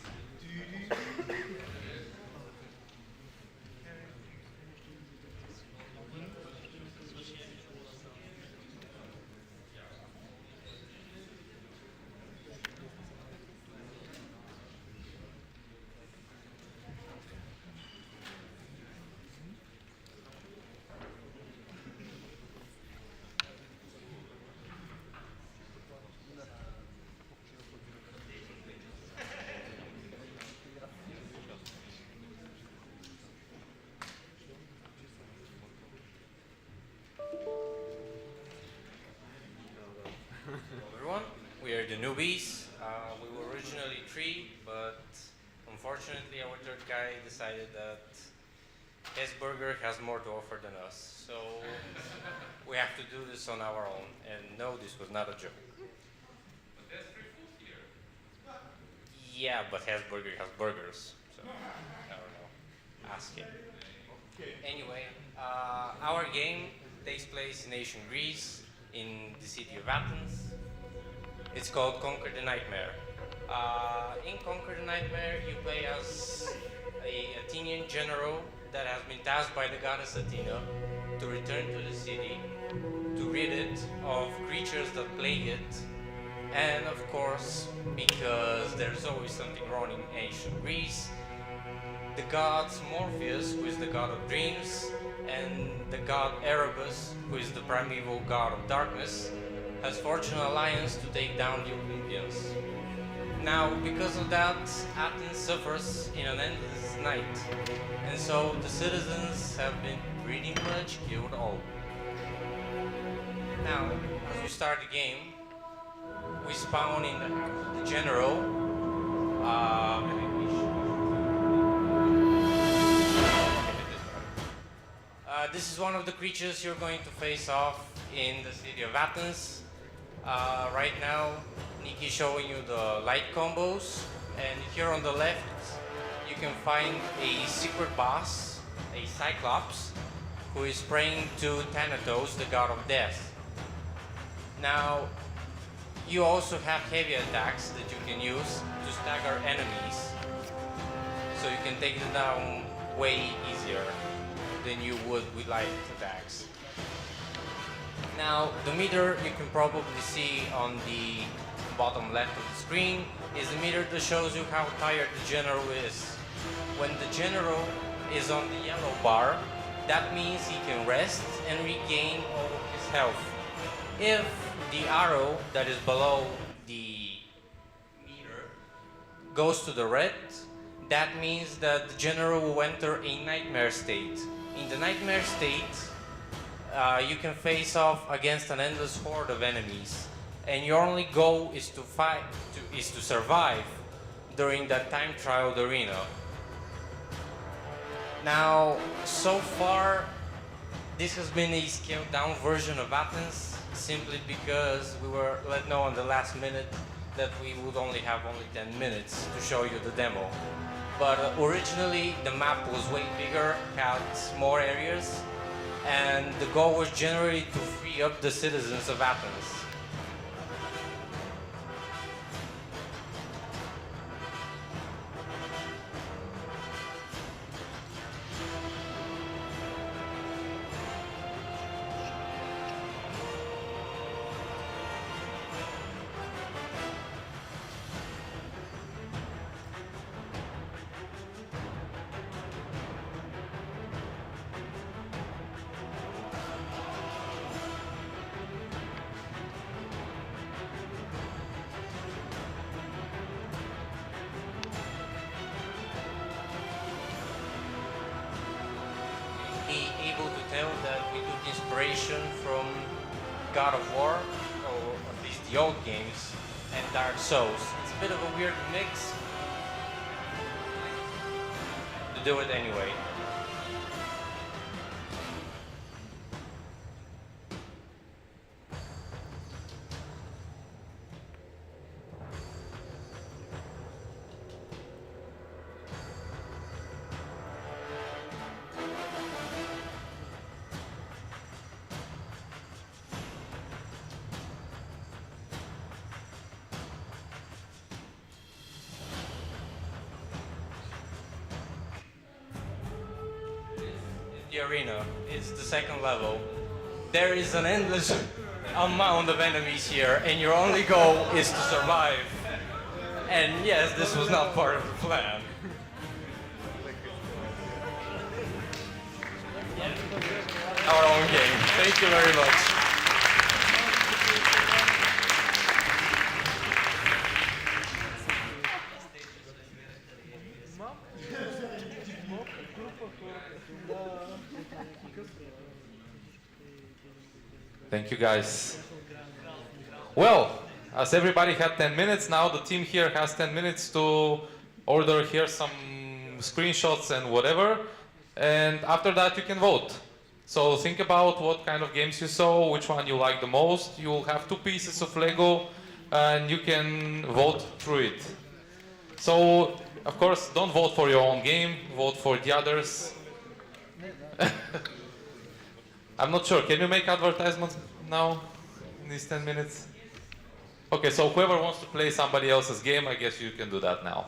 The newbies. We were originally 3, but unfortunately our third guy decided that Hesburger has more to offer than us. So we have to do this on our own. And no, this was not a joke. But there's free food here. Yeah, but Hesburger has burgers. So I don't know. asking. Anyway, our game takes place in ancient Greece, in the city of Athens. It's called Conquer the Nightmare. In Conquer the Nightmare, you play as a Athenian general that has been tasked by the goddess Athena to return to the city, to rid it of creatures that plague it, and of course, because there's always something wrong in ancient Greece, the gods Morpheus, who is the god of dreams, and the god Erebus, who is the primeval god of darkness, has forged an alliance to take down the Olympians. Now, because of that, Athens suffers in an endless night, and so the citizens have been pretty much killed all. Now, as we start the game, we spawn in the general. This is one of the creatures you're going to face off in the city of Athens. Right now, Nikki's showing you the light combos, and here on the left, you can find a secret boss, a Cyclops, who is praying to Thanatos, the god of death. Now, you also have heavy attacks that you can use to stagger enemies, so you can take them down way easier than you would with light attacks. Now, the meter you can probably see on the bottom left of the screen is the meter that shows you how tired the general is. When the general is on the yellow bar, that means he can rest and regain all of his health. If the arrow that is below the meter goes to the red, that means that the general will enter a nightmare state. In the nightmare state, you can face off against an endless horde of enemies, and your only goal is to survive during that time-trialed arena. Now, so far, this has been a scaled-down version of Athens, simply because we were let know on the last minute that we would only have 10 minutes to show you the demo. But originally, the map was way bigger, had more areas, and the goal was generally to free up the citizens of Athens. Able to tell that we took inspiration from God of War, or at least the old games, and Dark Souls. It's a bit of a weird mix, to do it anyway. The arena is the second level. There is an endless amount of enemies here, and your only goal is to survive. And yes, this was not part of the plan. Our own game. Thank you very much. Thank you, guys. Well, as everybody had 10 minutes, now the team here has 10 minutes to order here some screenshots and whatever. And after that, you can vote. So think about what kind of games you saw, which one you like the most. You will have 2 pieces of Lego, and you can vote through it. So Of course, don't vote for your own game, vote for the others. I'm not sure, can you make advertisements now, in these 10 minutes? Okay, so whoever wants to play somebody else's game, I guess you can do that now.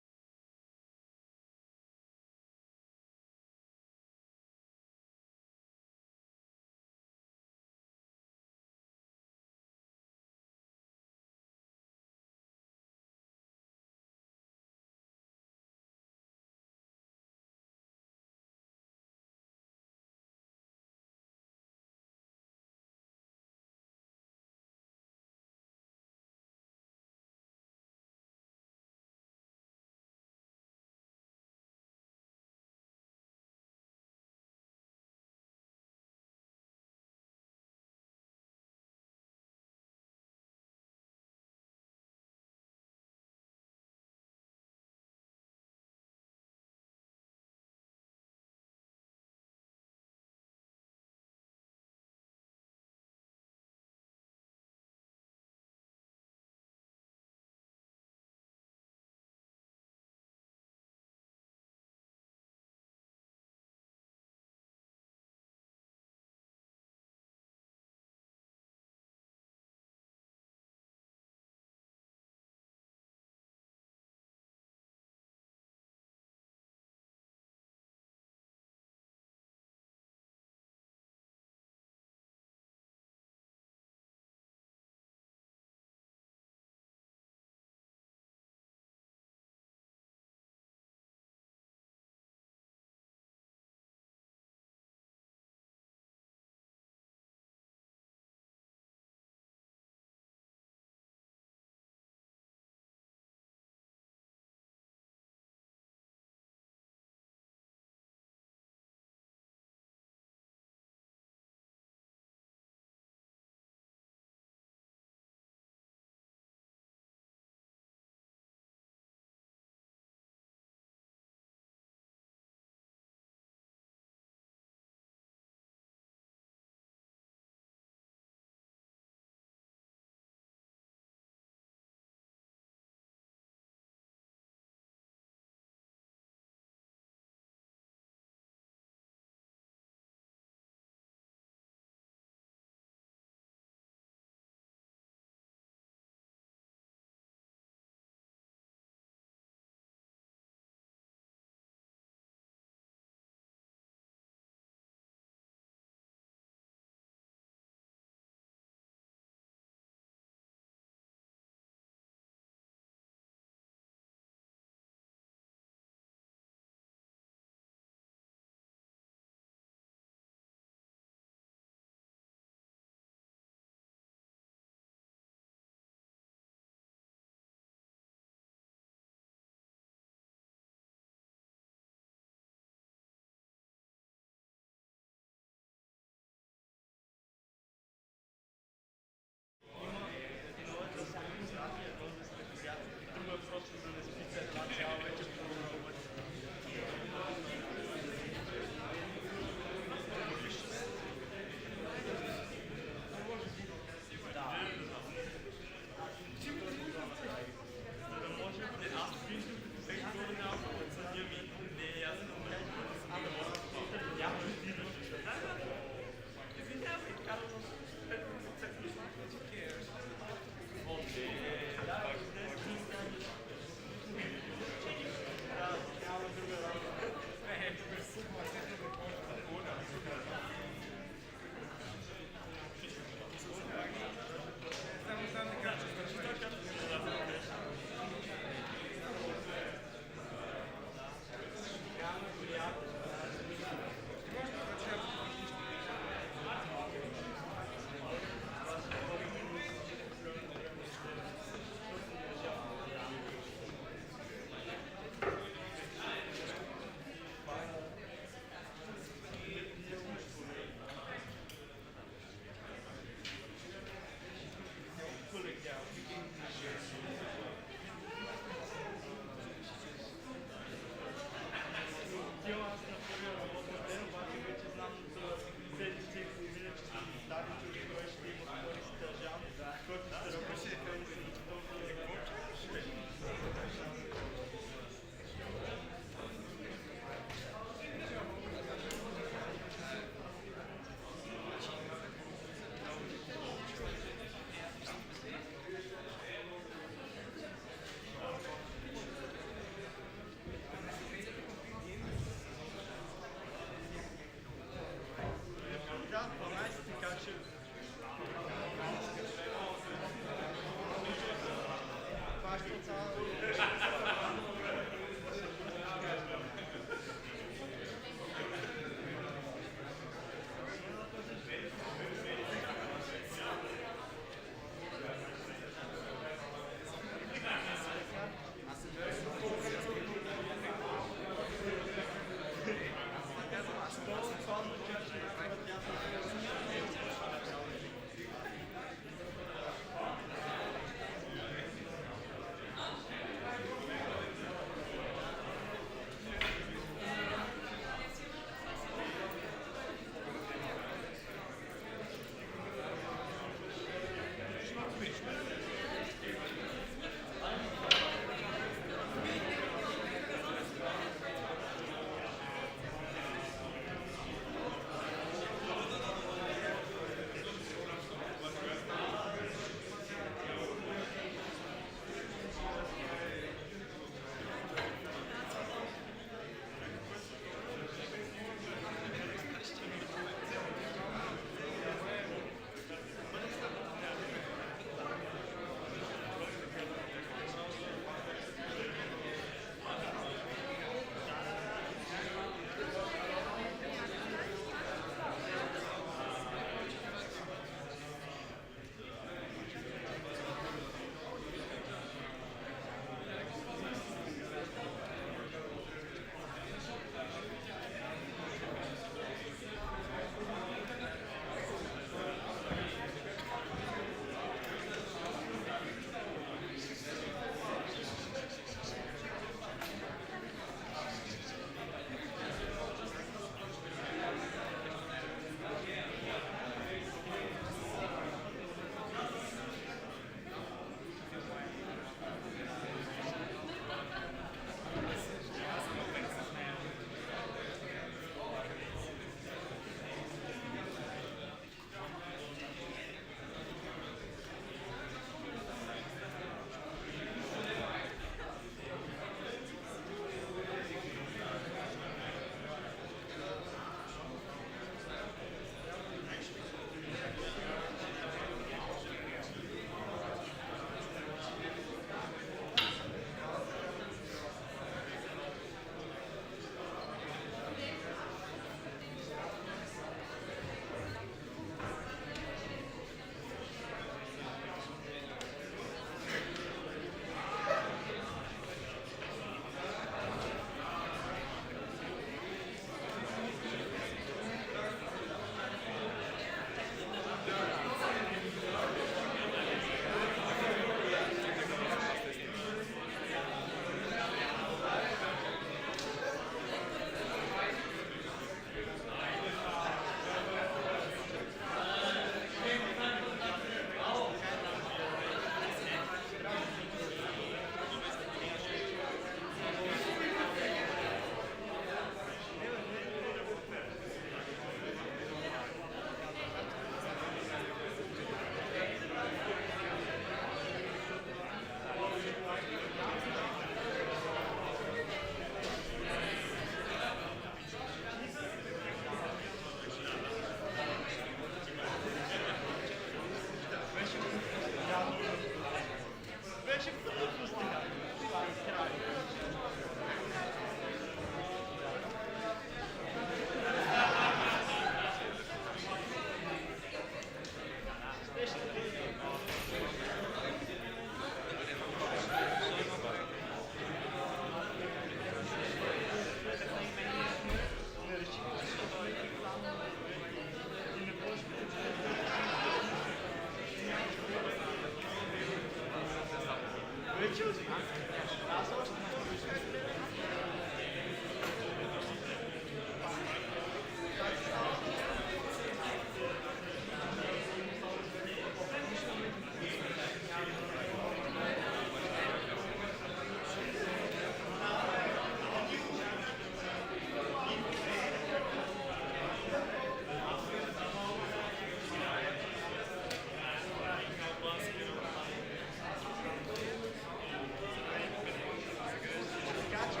Gotcha.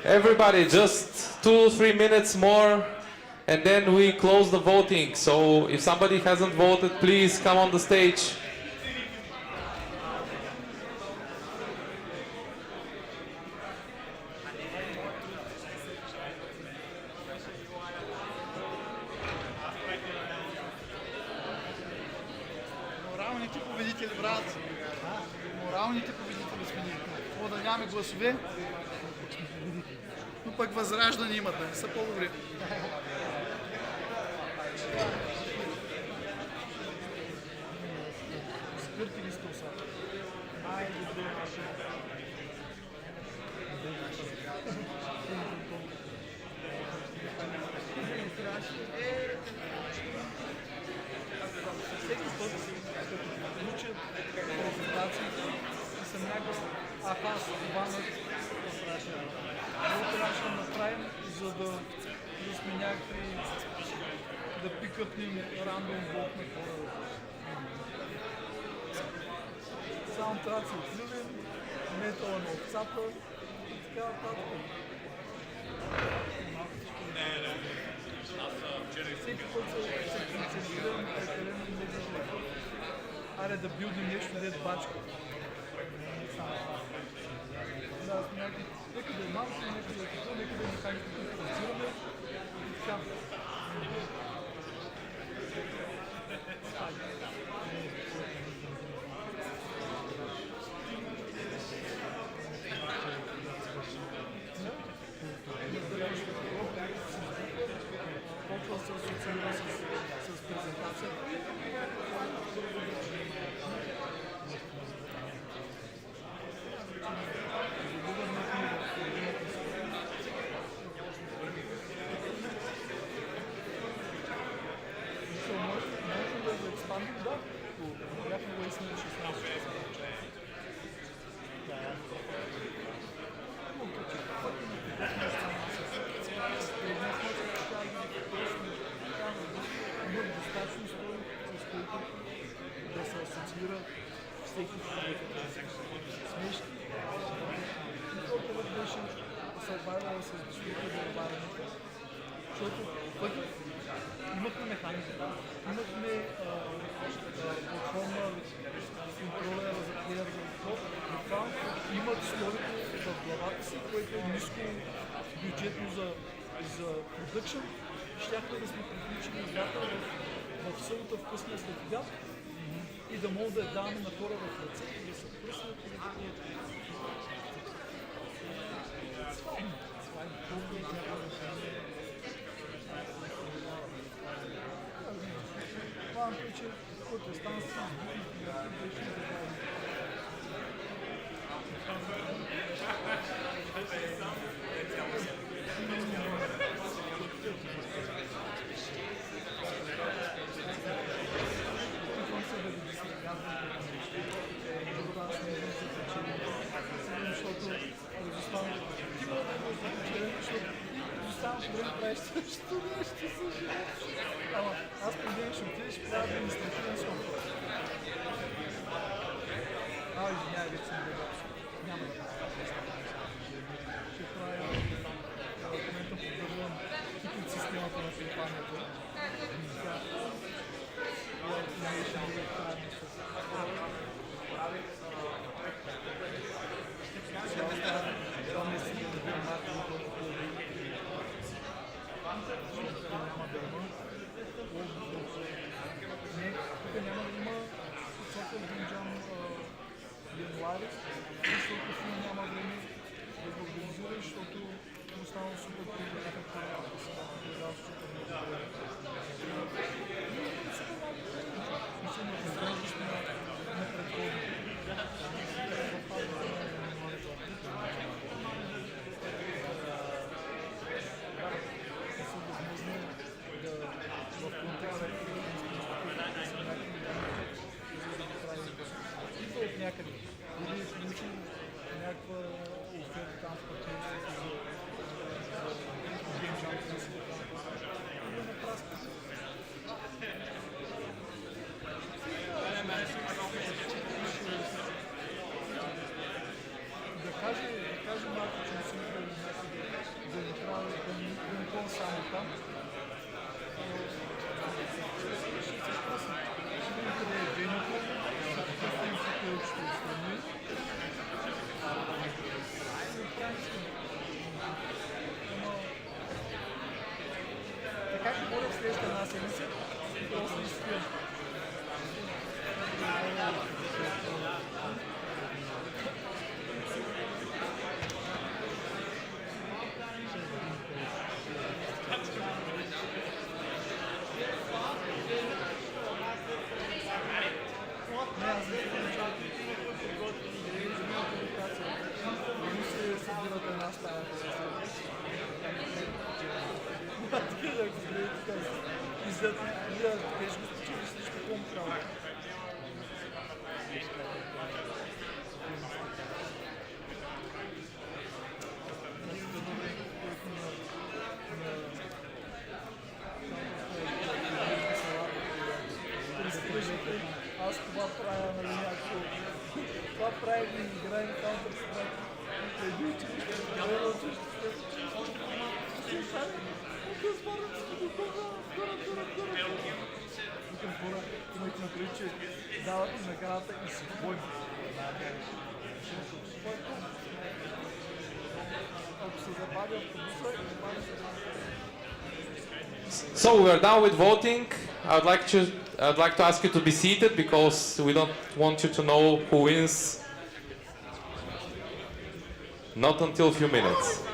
Everybody, just 2-3 minutes more, and then we close the voting. So if somebody hasn't voted, please come on the stage. Моралните победители, брат. Моралните победители сме ние. Какво да нямаме гласове? Но пък възраждане имат, да не са по-добри. Спирти ли сте усата? Всеки път, като получа презентациите, съм някакъв аз това много трябваше да направим, за да сме някакви да пикъпнем рандом блок на хора. Само трябва да се отливим, метала на овцата и така нататък. Всеки път се концентрирам прекалено много. Аре да билдим нещо, дед бачка. Да, нека да е малко, нека да е какво, нека да е механика, които разбираме и така. Почва се асоциира с презентацията. Да се асоциира всеки смешки. И беше съвпадало с дискусията за отварянето, защото пък имахме механиката, имахме платформа, контролера за плеер за код, но това имат словите в главата си, което е ниско бюджетно за продъкшн. Щяхме да сме приключили играта в събота вкъсна след обяд и да мога да я даваме на хора в ръце и да се пръснат и да бъдат. Планът е, че който е стан с беше Същото нещо за живота. Ама аз преди ще отидеш при административен софтуер. Извинявай, вече съм бил. Няма да правя. Ще правя в момента поддържам типът системата на компанията. Тук няма да има Sofia Game Jam януари, защото филм няма време да го организира, защото остана супер приятел, който се дава супер много време. Мисля, да изглеждаш на предходно. В контекста от някъде. Или получи някаква оферта там в партньорството за Game Jam, да си или на праска. Да каже малко, че не съм правил някъде. So we are done with voting. I'd like to ask you to be seated because we don't want you to know who wins. Not until a few minutes.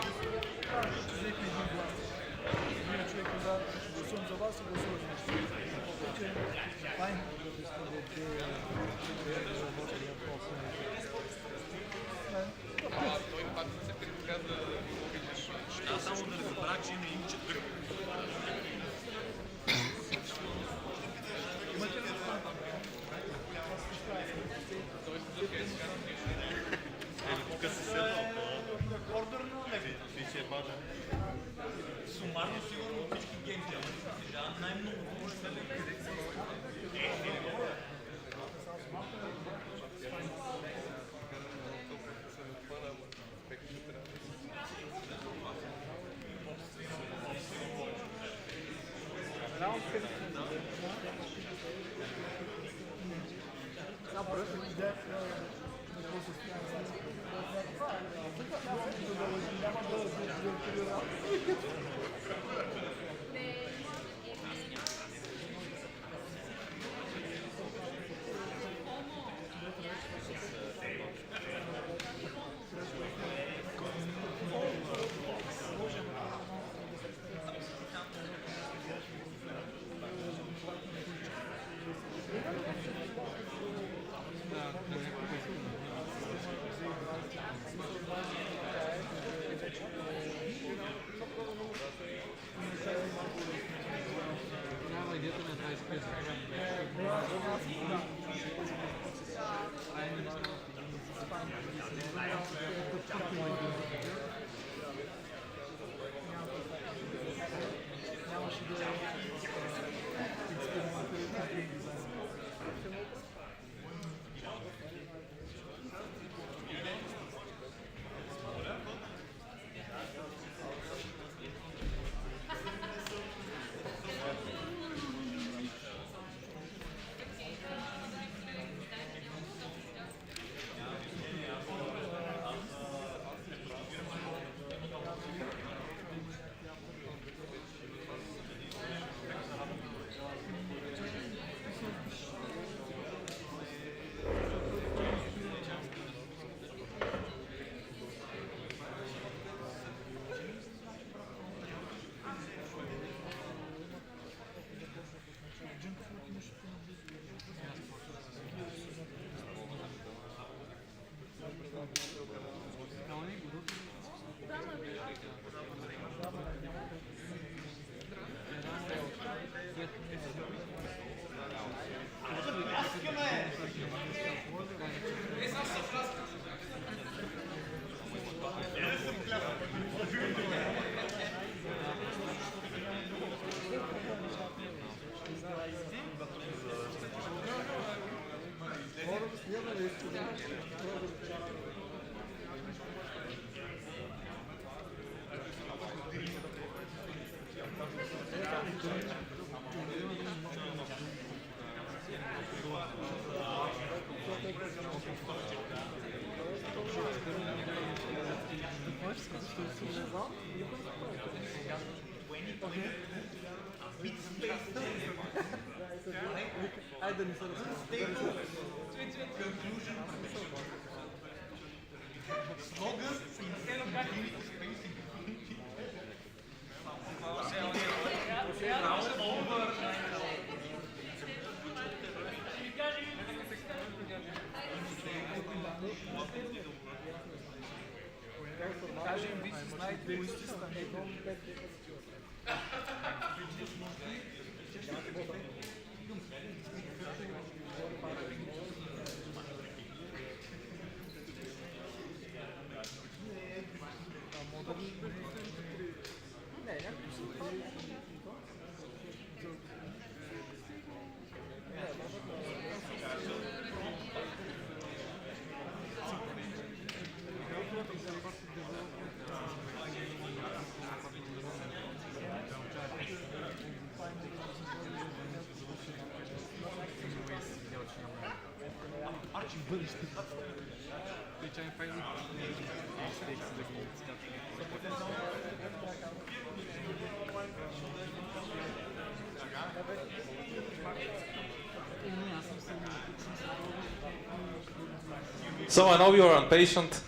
So I know you are impatient.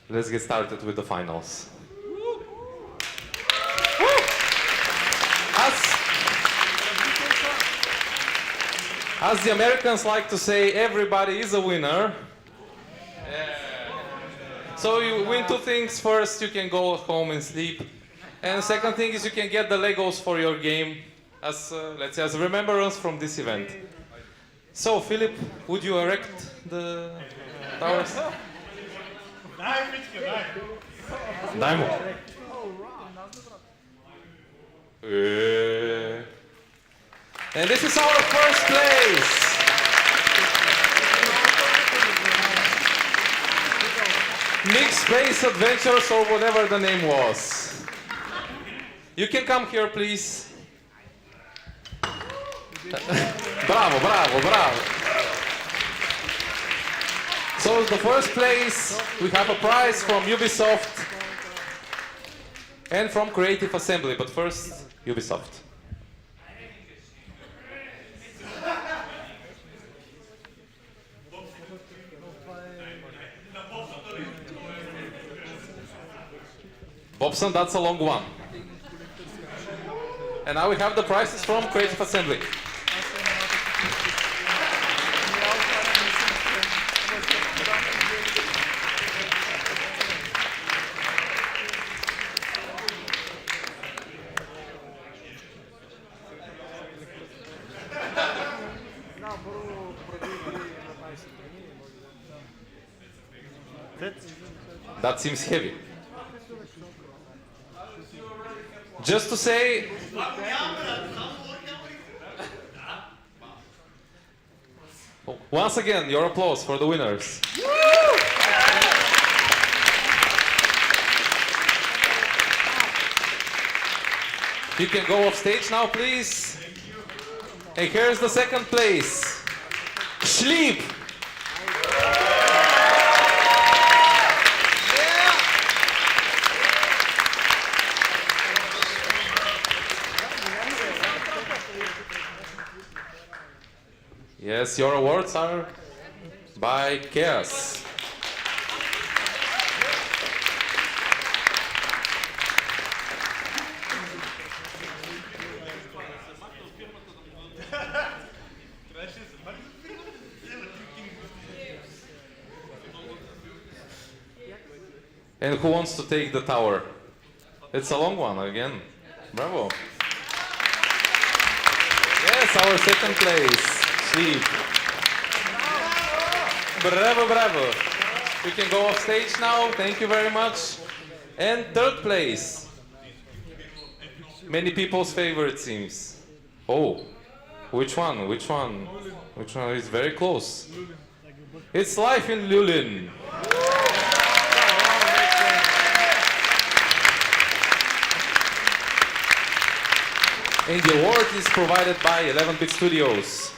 Let's get started with the finals. As the Americans like to say, everybody is a winner. So you win two things. First, you can go home and sleep. And the second thing is you can get the Legos for your game as, let's say, as a remembrance from this event. So, Philip, would you erect the towers? Dajmo. And this is our first place. Mixed Space Adventures or whatever the name was. You can come here, please. Bravo, bravo, bravo. So the first place, we have a prize from Ubisoft and from Creative Assembly, but first, Ubisoft. Bobson, that's a long one. And now we have the prizes from Creative Assembly. That seems heavy. Just to say, once again, your applause for the winners. You can go off stage now, please. And here's the second place. Sleep. Yes, your awards are by Chaos. And who wants to take the tower? It's a long one again. Bravo. Yes, our second place. Sleep. Bravo, bravo. We can go off stage now. Thank you very much. And third place. Many people's favorite seems. Oh, which one? Which one? Which one is very close? It's Life in Lulin. And the award is provided by 11-Bit Studios.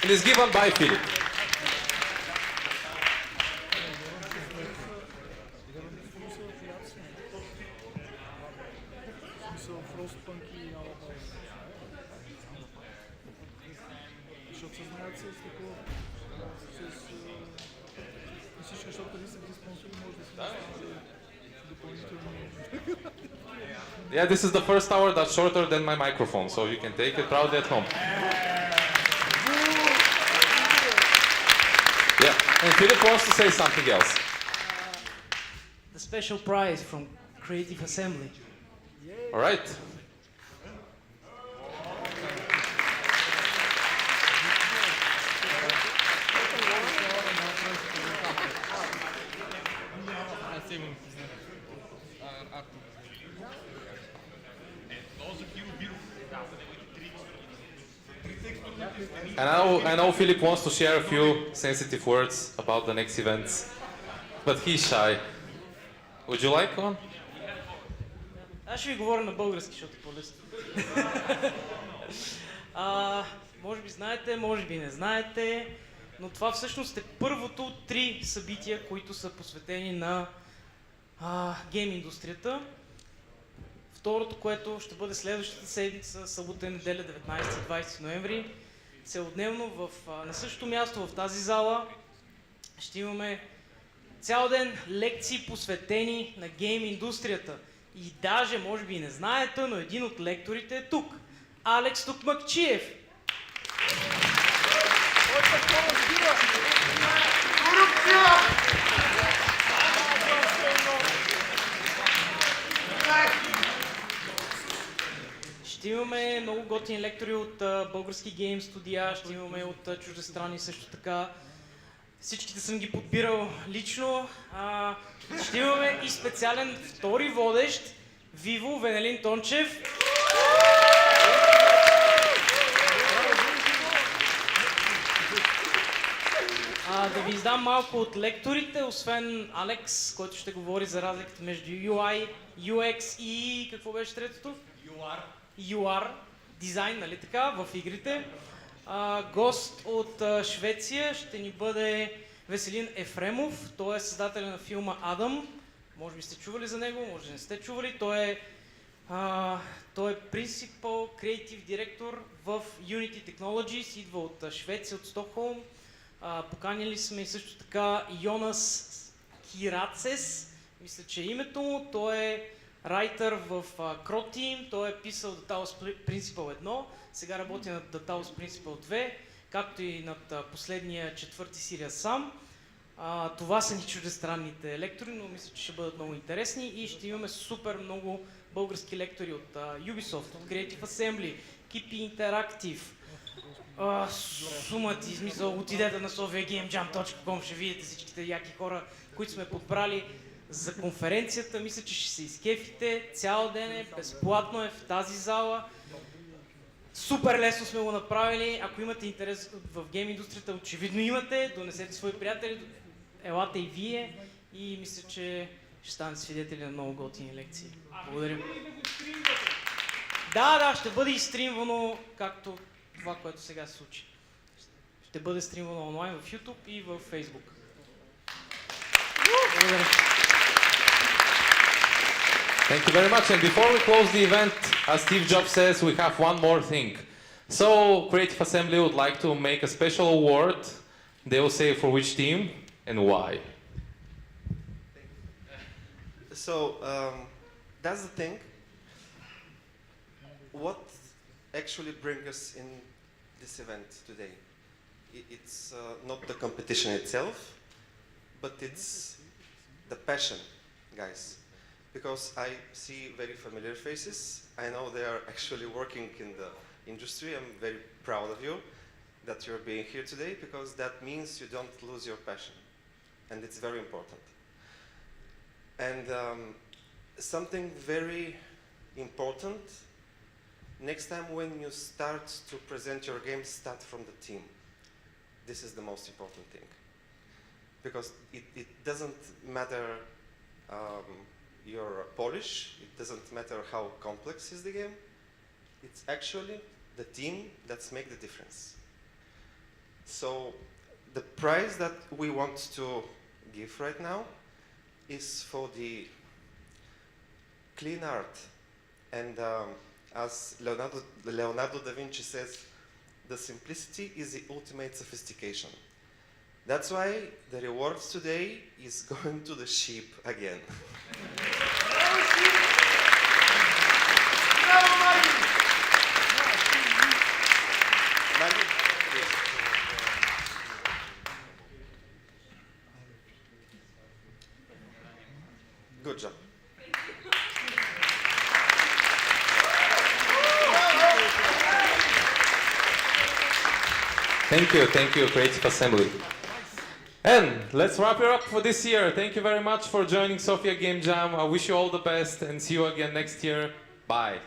And is given by Philip. Yeah, this is the first hour that's shorter than my microphone, so you can take it proudly at home. Yeah, and Philip wants to say something else. The special prize from Creative Assembly. All right. And I know Philip wants to share a few sensitive words about the next events, but he's shy. Would you like one? Аз ще ви говоря на български, защото е по-лесно. Може би знаете, може би не знаете, но това всъщност е първото от 3 събития, които са посветени на гейм индустрията. Второто, което ще бъде следващата седмица, събота и неделя, 19-20 ноември. Целодневно на същото място в тази зала ще имаме цял ден лекции посветени на гейм индустрията. И даже, може би не знаете, но един от лекторите е тук. Алекс Тукмакчиев. Ще имаме много готини лектори от български гейм студия, ще имаме от чуждестранни също така. Всичките съм ги подбирал лично. Ще имаме и специален втори водещ, Виво Венелин Тончев. Да ви издам малко от лекторите, освен Алекс, който ще говори за разликата между UI, UX и какво беше третото? UR, дизайн, нали така, в игрите. Гост от Швеция ще ни бъде Веселин Ефремов. Той е създател на филма Адам. Може би сте чували за него, може да не сте чували. Той е принципал, креатив директор в Unity Technologies. Идва от Швеция, от Стокхолм. Поканили сме и също така Йонас Кирацес. Мисля, че е името му. Той е райтър в Crow Team, той е писал The Taos Principle 1, сега работи над The Taos Principle 2, както и над последния 4-ти серия сам. Това са ни чуждестранните лектори, но мисля, че ще бъдат много интересни и ще имаме супер много български лектори от Ubisoft, от Creative Assembly, Kipi Interactive, сумати, смисъл, отидете на sofiagameJam.com, ще видите всичките яки хора, които сме подбрали за конференцията. Мисля, че ще се изкефите. Цял ден е, безплатно е в тази зала. Супер лесно сме го направили. Ако имате интерес в гейм индустрията, очевидно имате. Донесете свои приятели, елате и вие. И мисля, че ще станете свидетели на много готини лекции. Благодаря. Да, ще бъде изстримвано, както това, което сега се случи. Ще бъде стримвано онлайн в YouTube и в Facebook. Благодаря. Thank you very much. And before we close the event, as Steve Jobs says, we have one more thing. So, Creative Assembly would like to make a special award. They will say for which team and why. So, that's the thing. What actually brings us in this event today? It's not the competition itself, but it's the passion, guys. Because I see very familiar faces. I know they are actually working in the industry. I'm very proud of you that you're being here today because that means you don't lose your passion. And it's very important. And something very important, next time when you start to present your game, start from the team. This is the most important thing. Because it doesn't matter you're Polish, it doesn't matter how complex is the game. It's actually the team that's make the difference. So the prize that we want to give right now is for the clean art. And as Leonardo da Vinci says, the simplicity is the ultimate sophistication. That's why the rewards today is going to the sheep again. Good job. Thank you, Creative Assembly. And let's wrap it up for this year. Thank you very much for joining Sofia Game Jam. I wish you all the best and see you again next year. Bye.